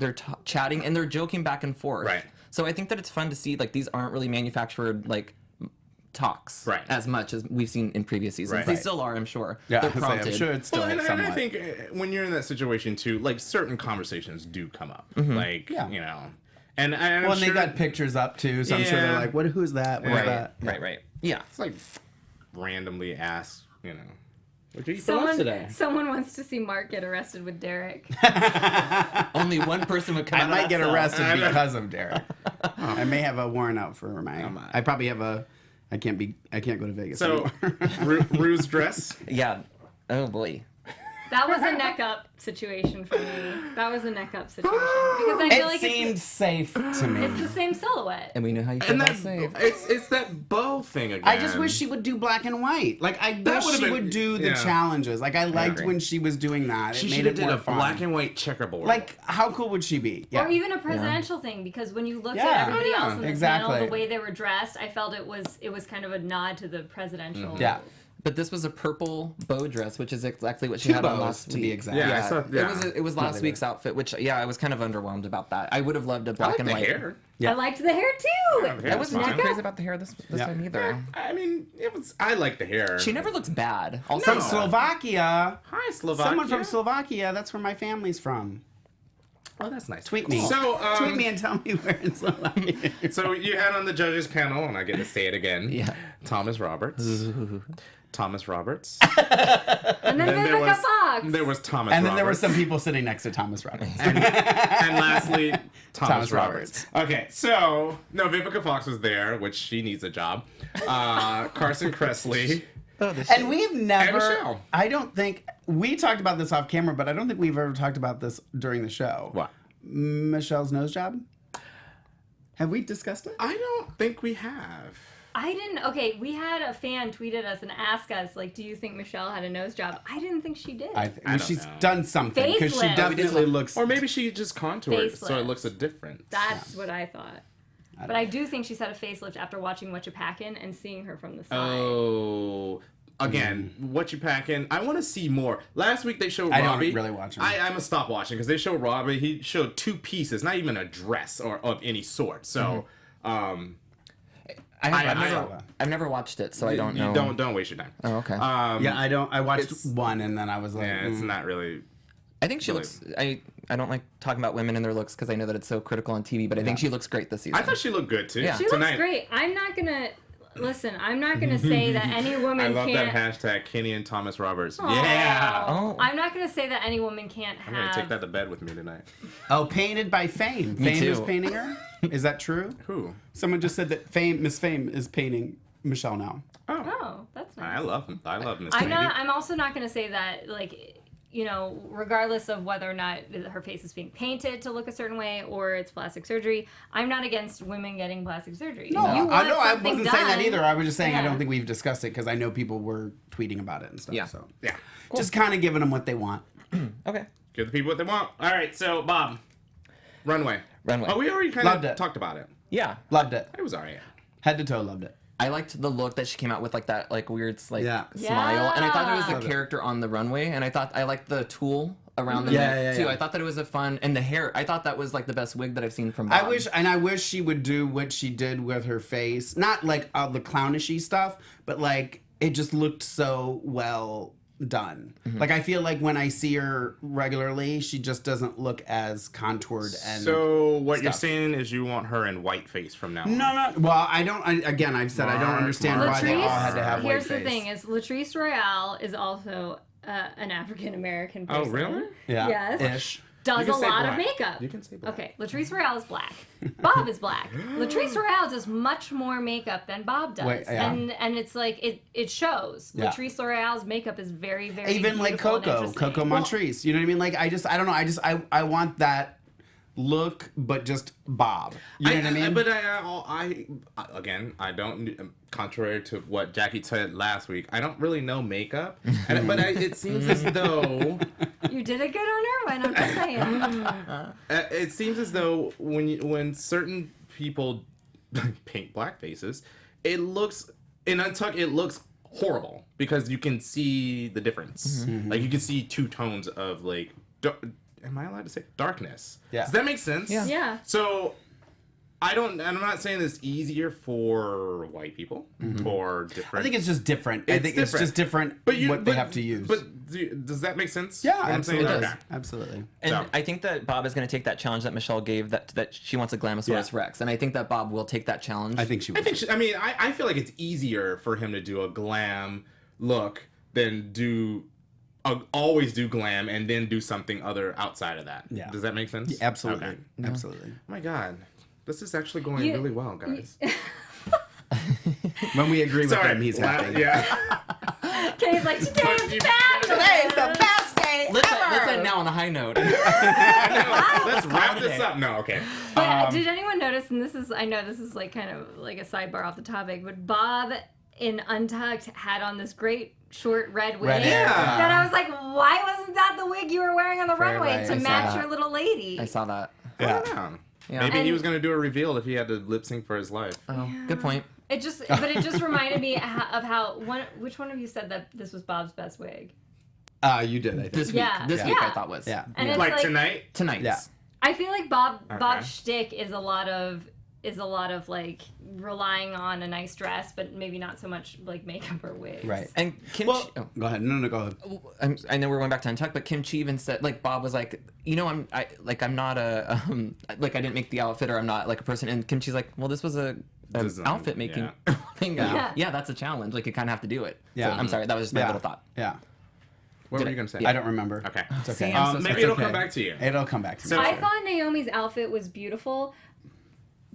chatting and they're joking back and forth. Right. So I think that it's fun to see like these aren't really manufactured like talks as much as we've seen in previous seasons. Right. They still are, I'm sure. Yeah, They're I'm prompted. sure it's still and somewhat. I think when you're in that situation too, like certain conversations do come up. Like you know, and I'm Well, and sure they got pictures up too, so I'm sure they're Yeah. like, "What? Who's that? What is that?" Right. Yeah. it's like randomly asked, you know. What you eat for lunch today? Someone wants to see Mark get arrested with Derek. Only one person would come I out might of get that cell. arrested because of Derek. I may have a warrant out for my. I probably have a. I can't go to Vegas So, anymore. Rue's dress. Yeah. Oh boy. That was a neck up situation for me. That was a neck up situation because I feel It like seemed safe to me. it's the same silhouette. And we know how you feel And about that, save. it's that bow thing again. I just wish she would do black and white. Like I wish would've she been- would do the yeah. challenges. Like I liked agree. when she was doing that. She It should made have it did more a fun. black and white checkerboard. Like how cool would she be? Yeah. Or even a presidential thing, because when you looked Yeah. at everybody Oh, yeah. else in the Exactly. panel, the way they were dressed, I felt it was kind of a nod to the presidential. Yeah. But this was a purple bow dress, which is exactly what she Two had on bows, last to week. be exact. Yeah, I saw- yeah. It was last week's outfit, which I was kind of underwhelmed about that. I would have loved a I black like and the white. hair. Yeah. I liked the hair too. Yeah, I wasn't fine. too crazy about the hair this time either. I mean, it was. I like the hair. She never looks bad. Also, From Slovakia. Hi, Slovakia. Someone from Slovakia. That's where my family's from. Oh, that's nice. Tweet me. So, Tweet me and tell me where in Slovakia. So you had on the judges panel, and I get to say it again. Yeah. Thomas Roberts. Thomas Roberts. And then there Vivica Fox. There was Thomas. And then there were Roberts. some people sitting next to Thomas Roberts. And lastly, Thomas Thomas Roberts. Okay, so no, Vivica Fox was there, which she needs a job. Carson Kressley. And we've never, Michelle. I don't think, we talked about this off camera, but I don't think we've ever talked about this during the show. What? Michelle's nose job? Have we discussed it? I don't think we have. I didn't. Okay, we had a fan tweet at us and ask us, like, do you think Michelle had a nose job? I didn't think she did. I mean, she's know. done something because she Facelift. definitely looks. Or maybe she just contoured so Facelift. it looks a different. That's what I thought. But I do think she's had a facelift after watching What You Packin' and seeing her from the side. Oh. Again, what you packing? I want to see more. Last week they showed I don't Robbie. really watch him. I'm gonna stop watching because they showed Robbie. He showed 2 pieces, not even a dress or of any sort. So, I've never watched it, so I don't know. Don't waste your time. Oh, okay. Yeah, I don't. I watched one and then I was like, Yeah, it's not really. I think she looks. I don't like talking about women and their looks because I know that it's so critical on TV, but I think she looks great this season. I thought she looked good too. Yeah. She looks great. I'm not gonna say that any woman I love can't. that hashtag Kenny and Thomas Roberts. Aw. Yeah. Oh. I'm not gonna say that any woman can't I'm gonna have. take that to bed with me tonight. oh, painted by Fame. Fame too. is painting her. Is that true? Who? Someone just said that Miss Fame is painting Michelle now. Oh, that's nice. I love Miss I'm Candy. not. I'm also not gonna say that, like, you know, regardless of whether or not her face is being painted to look a certain way or it's plastic surgery, I'm not against women getting plastic surgery. No, You want I something wasn't saying that done. either. I was just saying I Yeah. don't think we've discussed it because I know people were tweeting about it and stuff. Yeah. So Yeah. just kind of giving them what they want. Okay. Give the people what they want. All right, so Bob, Runway. Oh, we already kind Loved of it. talked about it. Yeah. Loved it. It was alright. Head to toe, loved it. I liked the look that she came out with, like that, like weird, like Yeah. smile, and I thought it was Love a it. character on the runway, and I liked the tulle around the Yeah, neck yeah, too. yeah. I thought that it was a fun, and the hair. I thought that was like the best wig that I've seen from Bob. I wish she would do what she did with her face. Not like all the clownishy stuff, but like it just looked so well done. Like I feel like when I see her regularly, she just doesn't look as contoured and. So what you're stuff. saying is you want her in white face from now on. No. Well, I don't. Again, I've said I don't Mark, understand Mark. why they all had to have white Here's face. the thing: is Latrice Royale is also an African American person. Oh, really? Yeah. Yes. Ish. Does You a can say lot of black. makeup. You can say black. Okay, Latrice Royale is black. Bob is black. Latrice Royale does much more makeup than Bob does, Wait, yeah. and it's like it shows. Yeah. Latrice Royale's makeup is very, very Even like beautiful and Coco interesting. Montrese. You know what I mean? Like I don't know. I want that look, but just Bob. You know what I mean? But I again, I don't. Contrary to what Jackie said last week, I don't really know makeup. But it seems as though You did it good on her one. I'm just saying. it seems as though when certain people paint black faces, it looks in Untucked. It looks horrible because you can see the difference. Like you can see 2 tones of like. Am I allowed to say darkness? Yeah. Does that make sense? Yeah. Yeah. So I'm not saying it's easier for white people or different. I think it's just different. I It's think it's just different what they have to use. But does that make sense? yeah, What I'm saying? absolutely. Okay. Absolutely. And So- I think that Bob is going to take that challenge that Michelle gave, that she wants a Glamosaurus Yeah. Rex, and I think that Bob will take that challenge. I think she I would. think I feel like it's easier for him to do a glam look than always do glam and then do something other outside of that. Yeah. Does that make sense? Yeah, absolutely. Okay. Absolutely. Oh my god. This is actually going You- really well, guys. When we agree with Sorry. him, he's happy. Yeah. Kay's like, today's fabulous. Today's the best day let's end now on a high note. Let's wrap this up. No, okay. But did anyone notice, and I know this is like kind of like a sidebar off the topic, but Bob in Untucked had on this great short red wig. Red hair. Yeah. That I was like, why wasn't that the wig you were wearing on the runway right. to I saw match that. your little lady? I saw that. I Yeah. don't know. Yeah. Maybe he And- was going to do a reveal if he had to lip sync for his life. Oh, good point. It just reminded me of how which one of you said that this was Bob's best wig? You did, I think. This week, Yeah. this Yeah. week I thought was. Yeah. And it's Like like tonight? Tonight's. Yeah. I feel like Bob's Okay. shtick is a lot of like relying on a nice dress, but maybe not so much like makeup or wigs. Right. And Kim, Well, go ahead. No, go ahead. I know we're going back to Untucked, but Kim Chi even said, like, Bob was like, I'm not a, like, I didn't make the outfit, or I'm not like a person. And Kim Chi's like, well, this was a Design, outfit making thing. Yeah. That's a challenge. Like, you kind of have to do it. Yeah. So, I'm sorry, that was just my Yeah. little thought. Yeah. What Did were I- you going to say? I don't remember. Okay. It's okay. See, I'm so maybe sorry. it'll okay. come back to you. It'll come back to me. So- I thought Naomi's outfit was beautiful,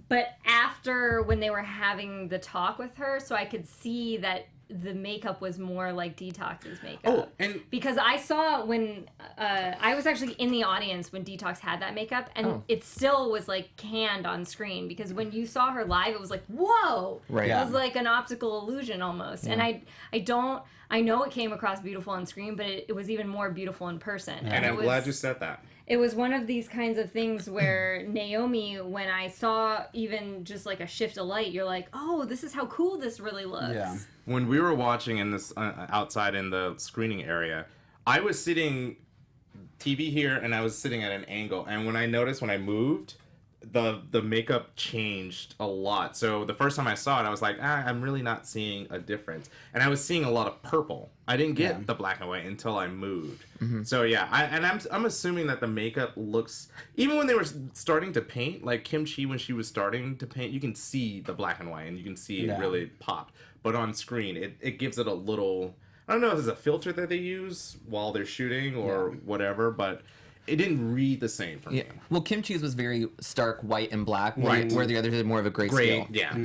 but after when they were having the talk with her, so I could see that the makeup was more like Detox's makeup. Oh, and because I saw when I was actually in the audience when Detox had that makeup, and it still was like canned on screen, because when you saw her live, it was like, whoa, Right. It was like an optical illusion almost. And I know it came across beautiful on screen, but it was even more beautiful in person. and I'm glad you said that. It was one of these kinds of things where Naomi, when I saw even just like a shift of light, you're like, oh, this is how cool this really looks. Yeah. When we were watching in this outside in the screening area, I was sitting TV here and I was sitting at an angle, and when I noticed when I moved, the makeup changed a lot. So the first time I saw it, I was like, I'm really not seeing a difference, and I was seeing a lot of purple. I didn't get the black and white until I moved. So yeah, I'm assuming that the makeup looks, even when they were starting to paint, like Kimchi, when she was starting to paint, you can see the black and white and you can see it really popped. But on screen, it gives it a little, I don't know if it's a filter that they use while they're shooting or whatever, but it didn't read the same for me. Well, Kimchi's was very stark white and black, Right. where the others did more of a gray Great, scale. yeah.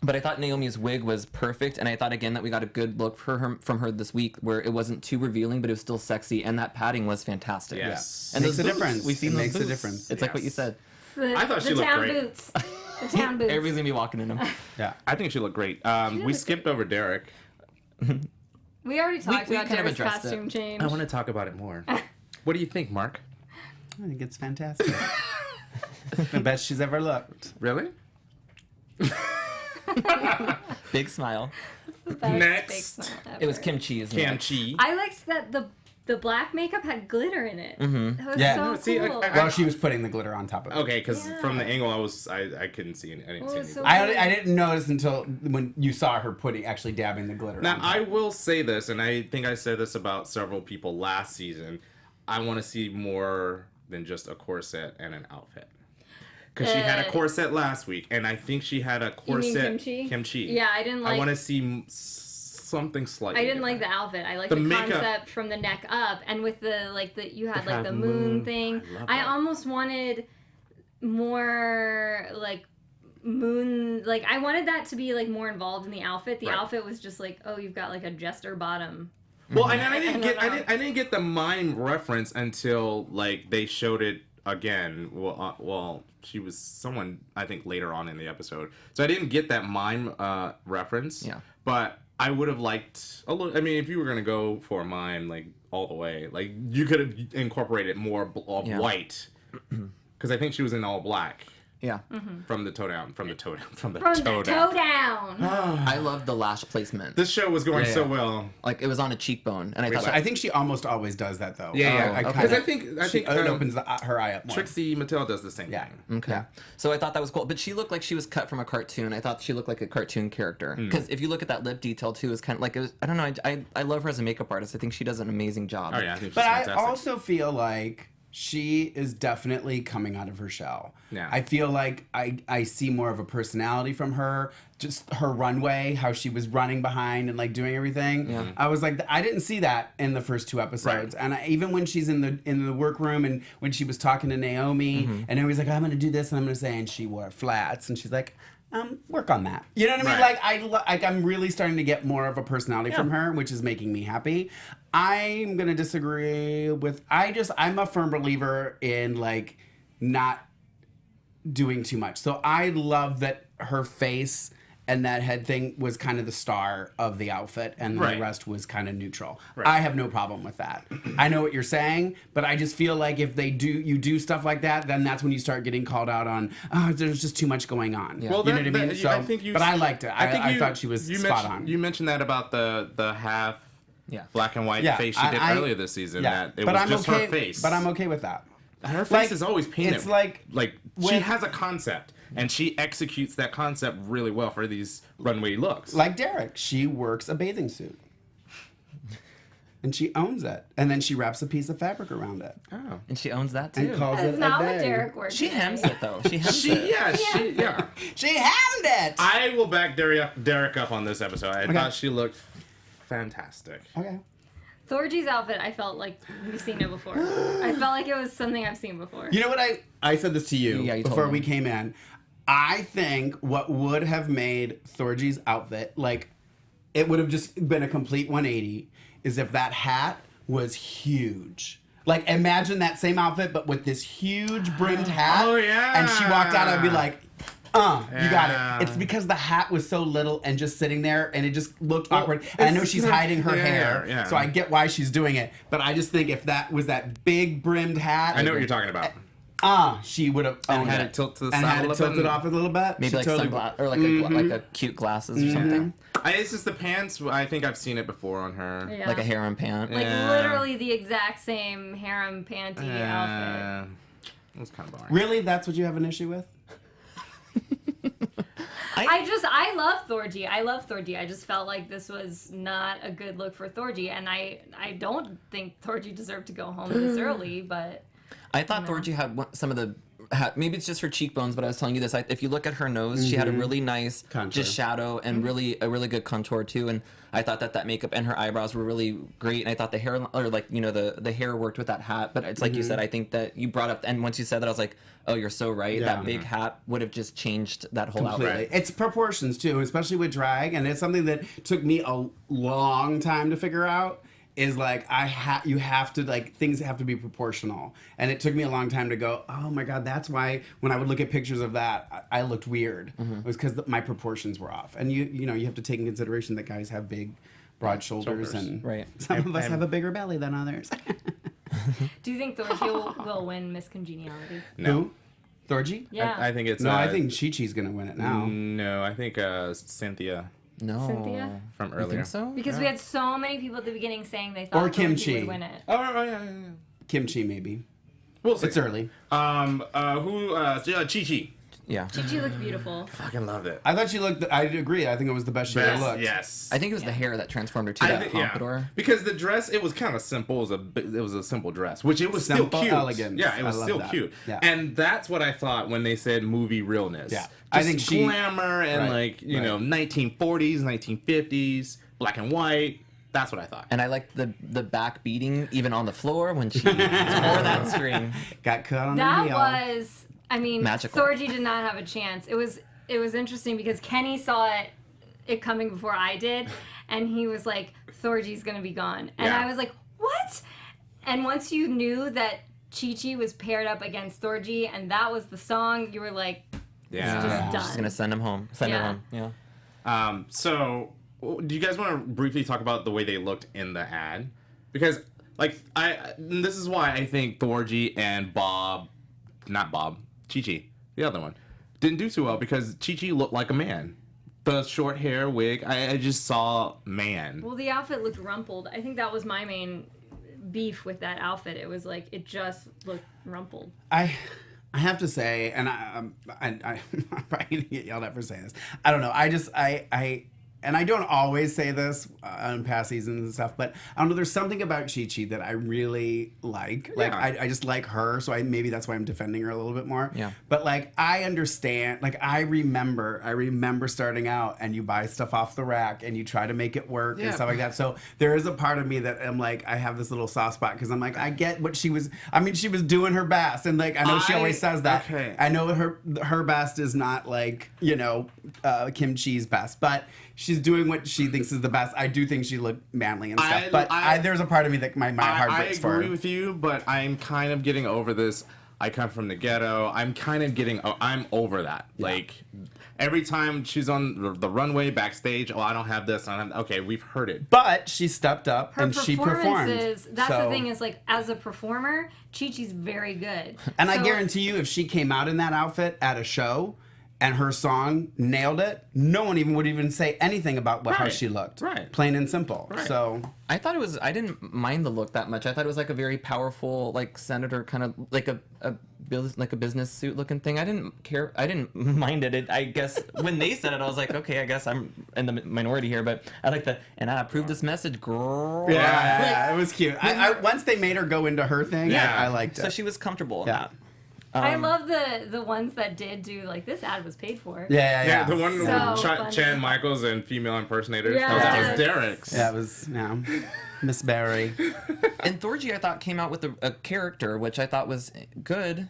But I thought Naomi's wig was perfect, and I thought again that we got a good look from her this week, where it wasn't too revealing, but it was still sexy, and that padding was fantastic. Yes. And Makes those a boots, difference. We've seen It those makes a boots. difference. It's like what you said. I thought she the looked town great. boots. The town boots. Everybody's gonna be walking in them. Yeah. I think she looked great. We skipped over Derek. We already talked we about kind of Derek's addressed costume it. change. I want to talk about it more. What do you think, Mark? I think it's fantastic. The best she's ever looked. Really? Big smile. The best Next. big smile ever. It was Kimchi's. Kimchi. I liked that the black makeup had glitter in it. That was Yeah. so No, see, cool. I- Well, she was putting the glitter on top of it. Okay, because Yeah. from the angle I couldn't see any. I didn't Well, see it's anything. so- I didn't notice until when you saw her actually dabbing the glitter Now on top. I will say this, and I think I said this about several people last season. I want to see more than just a corset and an outfit. Because she had a corset last week, and I think she had a You mean corset. Kimchi? Yeah, I didn't like. I want to see something slightly. I didn't like the different. outfit. I liked The the makeup- concept from the neck up, and with the you had like half the moon. moon thing. I love I that. almost wanted more like moon. Like I wanted that to be like more involved in the outfit. The Right. outfit was just like, oh, you've got like a jester bottom. Well, and I didn't I don't know. I didn't get the mime reference until like they showed it again. Well, she was someone I think later on in the episode, so I didn't get that mime reference. Yeah. But I would have liked a little. I mean, if you were gonna go for a mime like all the way, like you could have incorporated more of Yeah. white, because I think she was in all black. Yeah. From the toe down. From the toe From the toe toe down. down. I love the lash placement. This show was going Yeah, so yeah. well. Like it was on a cheekbone, and I thought I think she almost always does that though. Yeah, okay. because I think It opens her eye up more. Trixie Mattel does the same Yeah. thing. Okay. Yeah. So I thought that was cool, but she looked like she was cut from a cartoon. I thought she looked like a cartoon character because if you look at that lip detail too, it's kind of like it was, I don't know. I love her as a makeup artist. I think she does an amazing job. Oh yeah, I think she's But fantastic. I also feel like she is definitely coming out of her shell. Yeah. I feel like I see more of a personality from her. Just her runway, how she was running behind and like doing everything. Yeah. I was like, I didn't see that in the first two episodes. Right. And even when she's in the workroom and when she was talking to Naomi, and Naomi's like, I'm gonna do this and I'm gonna say, and she wore flats, and she's like, work on that. You know what I mean? Right. Like I'm really starting to get more of a personality from her, which is making me happy. I'm gonna disagree with. I'm a firm believer in like not doing too much. So I love that her face and that head thing was kind of the star of the outfit, and Right. the rest was kind of neutral. Right. I have no problem with that. I know what you're saying, but I just feel like if you do stuff like that, then that's when you start getting called out on. Oh, there's just too much going on. Yeah. Well, You know what I mean? I think you. But I liked it. I thought she was spot mentioned, on. You mentioned that about the half Yeah. black and white Yeah, face she did I- earlier this season. Yeah, That it but was I'm just okay. her face. But I'm okay with that. Her face like, is always painted. it's like she with- has a concept, and she executes that concept really well for these runway looks. Like Derek, she works a bathing suit. And she owns it. And then she wraps a piece of fabric around it. Oh. And she owns that And too. calls That's it not a what day. Derek worked. She hems it though. She hems She, it. yeah, yeah. She hemmed it! I will back Derek up on this episode. I thought she looked fantastic. Okay. Thorgy's outfit, I felt like we've seen it before. I felt like it was something I've seen before. You know what I said this to you, Yeah, you told before me. we came in. I think what would have made Thorgy's outfit like it would have just been a complete 180, is if that hat was huge. Like, imagine that same outfit, but with this huge brimmed hat. Oh, yeah. And she walked out, I'd be like, you got Yeah. it. It's because the hat was so little and just sitting there, and it just looked awkward. And I know she's hiding her hair, so I get why she's doing it. But I just think if that was that big brimmed hat, I know what you're talking about. she would have owned had it tilt to the and side had a it little tilted bit. off a little bit. Maybe She like totally- sunglasses or like a cute glasses or something. It's just the pants. I think I've seen it before on her. Yeah. Like a harem pant. Like Yeah. literally the exact same harem panty outfit. It was kind of boring. Really, that's what you have an issue with? I love Thorgy. I love Thorgy. I just felt like this was not a good look for Thorgy, and I don't think Thorgy deserved to go home this early, but I thought Thorgy had some of the. Maybe it's just her cheekbones, but I was telling you this. If you look at her nose, she had a really nice Contour. just shadow and a really good contour too. And I thought that makeup and her eyebrows were really great. And I thought the hair, or like the hair worked with that hat. But it's like you said, I think that you brought up, and once you said that, I was like, oh, you're so right. Yeah. That big hat would have just changed that whole Completely. outfit. It's proportions too, especially with drag, and it's something that took me a long time to figure out. Is like you have to, like, things have to be proportional, and it took me a long time to go, oh my god, that's why when I would look at pictures of that, I looked weird. It was because my proportions were off, and you know you have to take in consideration that guys have big, broad shoulders, and Right. some of us have a bigger belly than others. do you think Thorgy will win Miss Congeniality? No. Who? Thorgy? Yeah. I think it's. No, I think Chi-Chi's gonna win it now. No, I think Cynthia No. Cynthia? from You earlier. think so? Because we had so many people at the beginning saying they thought Or Thorgy Kimchi. would win it. Oh yeah. Kimchi maybe. We'll see. It's early. Chi-Chi. Yeah. Chi looked beautiful. Fucking loved it. I thought she looked. I agree. I think it was the best she ever looked. Yes. I think it was the hair that transformed her to that pompadour. Because the dress, it was kind of simple. It was a simple dress, which it was Simple still cute. elegance. Yeah, it was I love still that. cute. Yeah. And that's what I thought when they said movie realness. Yeah. Just I think she- glamour and Right, like, you right. know, 1940s, 1950s, black and white. That's what I thought. And I liked the back beating even on the floor when she tore that string. Got cut on the That heel. was, I mean, Magical. Thorgy did not have a chance. It was interesting because Kenny saw it coming before I did, and he was like, Thorgy's gonna be gone. And Yeah. I was like, what? And once you knew that Chi-Chi was paired up against Thorgy and that was the song, you were like, Yeah. just done. She's gonna send him home. Send her Yeah. home. Yeah. So, do you guys want to briefly talk about the way they looked in the ad? Because, like, this is why I think Thorgy and Chi-Chi, the other one, didn't do too well because Chi-Chi looked like a man. The short hair, wig, I just saw man. Well, the outfit looked rumpled. I think that was my main beef with that outfit. It was like, it just looked rumpled. I have to say, and I'm probably gonna get yelled at for saying this. I don't know. And I don't always say this on past seasons and stuff, but I don't know. There's something about Chi-Chi that I really like. Like, Yeah. I just like her, so maybe that's why I'm defending her a little bit more. Yeah. But like, I understand. Like, I remember starting out, and you buy stuff off the rack, and you try to make it work and Yeah. stuff like that. So there is a part of me that I'm like, I have this little soft spot because I'm like, I get what she was. I mean, she was doing her best, and like, I know she always says that. Okay. I know her best is not like, you know, Kim Chi's best, but she's doing what she thinks is the best. I do think she looked manly and stuff, but there's a part of me that my heart breaks for I her. agree with you, but I'm kind of getting over this. I come from the ghetto. I'm kind of I'm over that. Yeah. Like, every time she's on the runway backstage, I don't have this. Okay, we've heard it. But she stepped up Her and she performed. performances, that's So- the thing is, like, as a performer, Chi-Chi's very good. And I So- guarantee you, if she came out in that outfit at a show and her song nailed it, no one would even say anything about how Right. she looked. Right. Plain and simple. Right. So I thought I didn't mind the look that much. I thought it was like a very powerful, like senator kind of like a business suit looking thing. I didn't care. I didn't mind it. I guess when they said it, I was like, okay, I guess I'm in the minority here, but I like and I approve this message, girl. yeah, it was cute. I once they made her go into her thing, Yeah. I liked it. So she was comfortable. yeah. I love the ones that did do, like, this ad was paid for. Yeah. The one So with funny. Chan Michaels and female impersonators. Yes. That was Derek's. Yeah, it was, Miss Barry. And Thorgy, I thought, came out with a character, which I thought was good.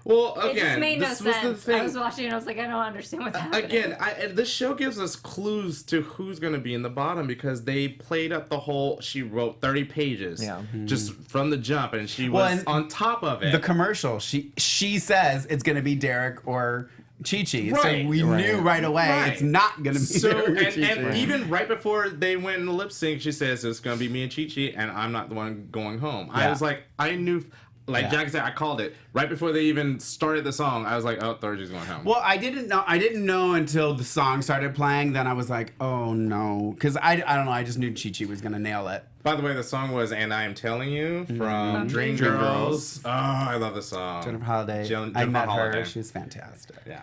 Well, It just again, made no this was the sense. thing. I was watching and I was like, I don't understand what's happening. Again, this show gives us clues to who's going to be in the bottom because they played up the whole. She wrote 30 pages, just from the jump, and she was and on top of it. The commercial, she says it's going to be Derek or Chi-Chi. Right. So we knew right away it's not going to be So, Derek or and Chi-Chi. even right before they went in the lip sync, she says it's going to be me and Chi-Chi, and I'm not the one going home. I Yeah. was like, I knew. Like Jacque said, I called it right before they even started the song. I was like, "Oh, Thorgy's going home." Well, I didn't know until the song started playing. Then I was like, "Oh no," because I don't know. I just knew Chi-Chi was gonna nail it. By the way, the song was "And I Am Telling You" from Dream Dream Girls. Oh, I love the song. Jennifer Holiday. Jennifer I met Holiday. her. She was fantastic. Yeah.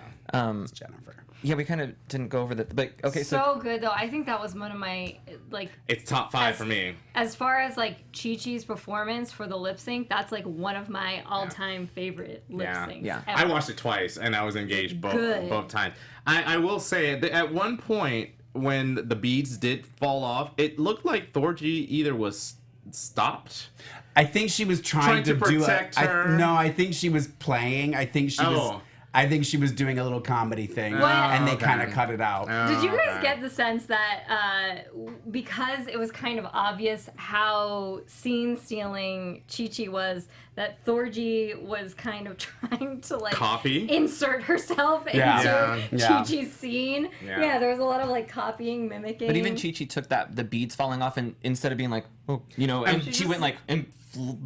It's Jennifer. Yeah, we kind of didn't go over that, but okay. So good though. I think that was one of my like. It's top 5 for me. As far as like Chi-Chi's performance for the lip sync, that's like one of my all-time favorite lip syncs. Yeah. I ever. watched it twice, and I was engaged Good. both times. I will say that at one point when the beads did fall off, it looked like Thorgy either was stopped. I think she was trying to do protect it. her. No, I think she was playing. I think she was. I think she was doing a little comedy thing, and they kind of cut it out. Did you guys get the sense that because it was kind of obvious how scene-stealing Chi-Chi was, that Thorgy was kind of trying to like Copy? insert herself into Yeah. Chi-Chi's scene? Yeah. Yeah, there was a lot of like copying, mimicking. But even Chi-Chi took the beads falling off, and instead of being like, oh, you know, and she went like and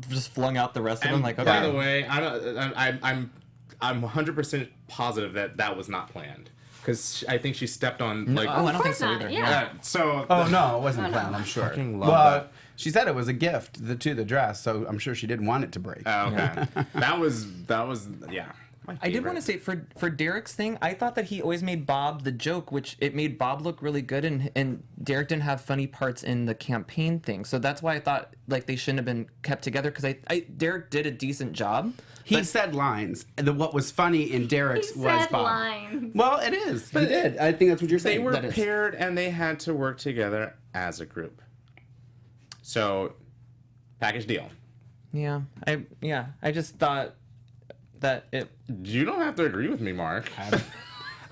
just flung out the rest of them. Like, okay. By the way, I'm 100% positive that was not planned because I think she stepped on like. Oh, I don't think course so not, either. yeah. So. Oh no, it wasn't planned. I'm sure. fucking love Well, that. she said it was a gift to the dress, so I'm sure she didn't want it to break. Oh, okay. that was yeah. my I did favorite. want to say for Derek's thing, I thought that he always made Bob the joke, which it made Bob look really good, and Derek didn't have funny parts in the campaign thing, so that's why I thought like they shouldn't have been kept together because I Derek did a decent job. He said lines. What was funny in Derek's He was said Bob. lines. Well, it is. He did. I think that's what you're They saying. were That is. paired and they had to work together as a group. So, package deal. Yeah, I just thought that it. You don't have to agree with me, Mark.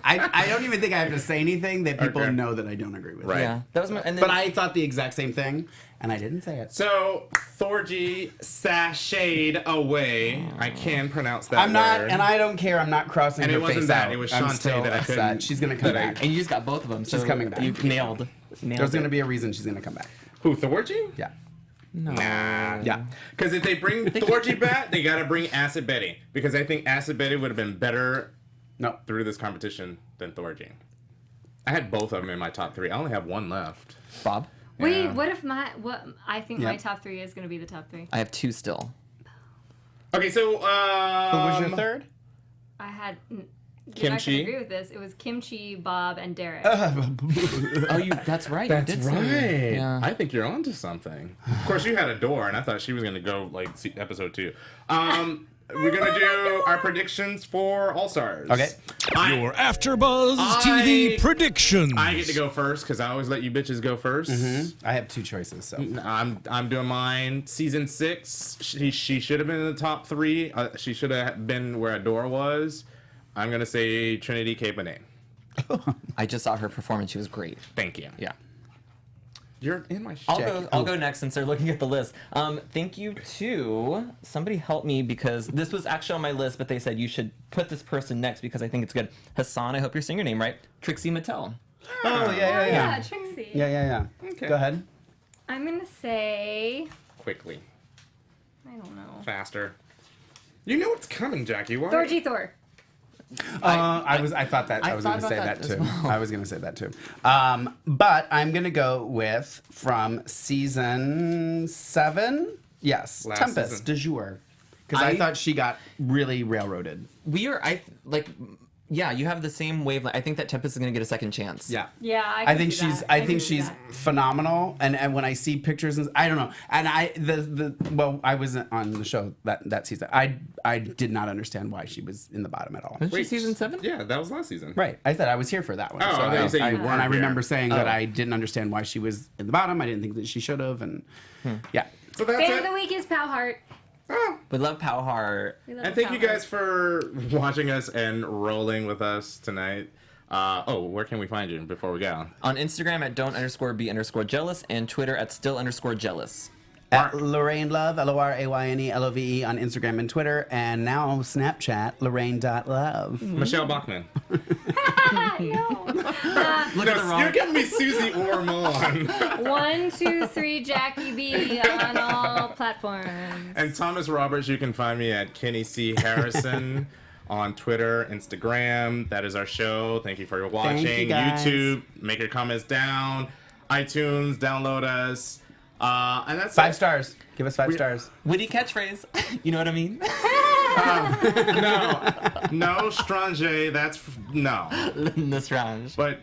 I don't even think I have to say anything that people Okay. know that I don't agree with. Right. Yeah, that was my. And then, But I thought the exact same thing, and I didn't say it. So, Thorgy sashayed away. I can pronounce that I'm not, word. and I don't care. I'm not crossing And her it wasn't face that, out. it was I'm Shantae still that I upset. couldn't- She's gonna come that I- back. and you just got both of them. She's so coming back. You nailed There's it. gonna be a reason she's gonna come back. Who, Thorgy? Yeah. No. Nah. Yeah. Because if they bring Thorgy back, they gotta bring Acid Betty. Because I think Acid Betty would have been better No. through this competition than Thorgy. I had both of them in my top 3. I only have one left. Bob, Wait, Yeah. what if I think my Yep. top 3 is going to be the top 3. I have 2 still. Okay, so What was your third? I had you're not Kimchi. gonna agree with this. It was Kimchi, Bob, and Derek. Oh, that's right. you did say. Yeah. I think you're onto something. Of course, you had a door, and I thought she was gonna go like episode 2. We're gonna do our predictions for All Stars. Okay. Your AfterBuzz TV predictions. I get to go first because I always let you bitches go first. I have 2 choices, so. I'm doing mine. Season 6. She should have been in the top 3. She should have been where Adora was. I'm gonna say Trinity K. Bonet. I just saw her performance. She was great. Thank you. Yeah. You're in my. I'll go next since they're looking at the list. Thank you to somebody help me because this was actually on my list, but they said you should put this person next because I think it's good. Hassan, I hope you're saying your name right. Trixie Mattel. Oh, yeah. Trixie. Yeah. Okay. Go ahead. I'm gonna say Quickly, I don't know. faster. You know what's coming, Jackie. Why? Thorgy Thor. I thought that. I was going to thought say about that that too. as well. I was going to say that too. But I'm going to go with from season 7. Yes, Last Tempest season. de jour. Because I I- thought she got really railroaded. Yeah, you have the same wavelength. I think that Tempest is going to get a second chance. Yeah. Yeah, I think see she's. that. I can think see she's that. phenomenal, and when I see pictures, and I don't know, and I wasn't on the show that season. I did not understand why she was in the bottom at all. Was she season 7? Yeah, that was last season. Right, I said I was here for that one. Oh, I thought you said you and weren't I here. remember saying that I didn't understand why she was in the bottom. I didn't think that she should have, and yeah. So that's Fan it. of the week is Pow Heart. We love Pow Heart. And thank you guys for watching us and rolling with us tonight. Where can we find you before we go? On Instagram at don't_be_jealous and Twitter at still_jealous. At Lorraine Love, LORAYNELOVE on Instagram and Twitter, and now Snapchat, Lorraine.love. Michelle Bachman. Look at the wrong. You're giving me Susie Ormond. 1, 2, 3, Jackie B on all platforms. And Thomas Roberts, you can find me at Kenny C. Harrison on Twitter, Instagram. That is our show. Thank you for watching. Thank you, guys. YouTube, make your comments down. iTunes, download us. And that's 5 stars. Give us 5 stars. Witty catchphrase. You know what I mean? No, Strange. No. Lestrange. But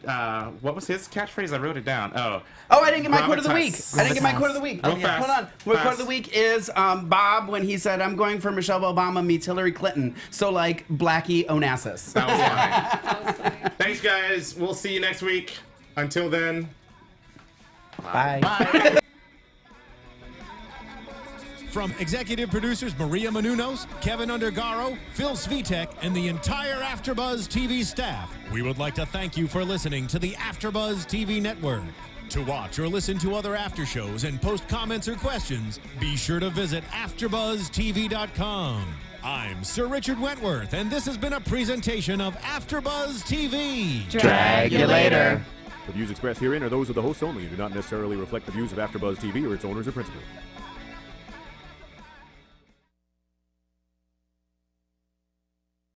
what was his catchphrase? I wrote it down. Oh, I didn't get my quote of the week. Gravitas. I didn't get my quote of the week. Real fast. Hold on. My quote Fast. of the week is Bob when he said, I'm going for Michelle Obama meets Hillary Clinton. So, like, Blackie Onassis. That was funny. Thanks, guys. We'll see you next week. Until then. Bye. From executive producers Maria Menounos, Kevin Undergaro, Phil Svitek, and the entire AfterBuzz TV staff, we would like to thank you for listening to the AfterBuzz TV network. To watch or listen to other after shows and post comments or questions, be sure to visit AfterBuzzTV.com. I'm Sir Richard Wentworth, and this has been a presentation of AfterBuzz TV. Drag you later. The views expressed herein are those of the hosts only and do not necessarily reflect the views of AfterBuzz TV or its owners or principals.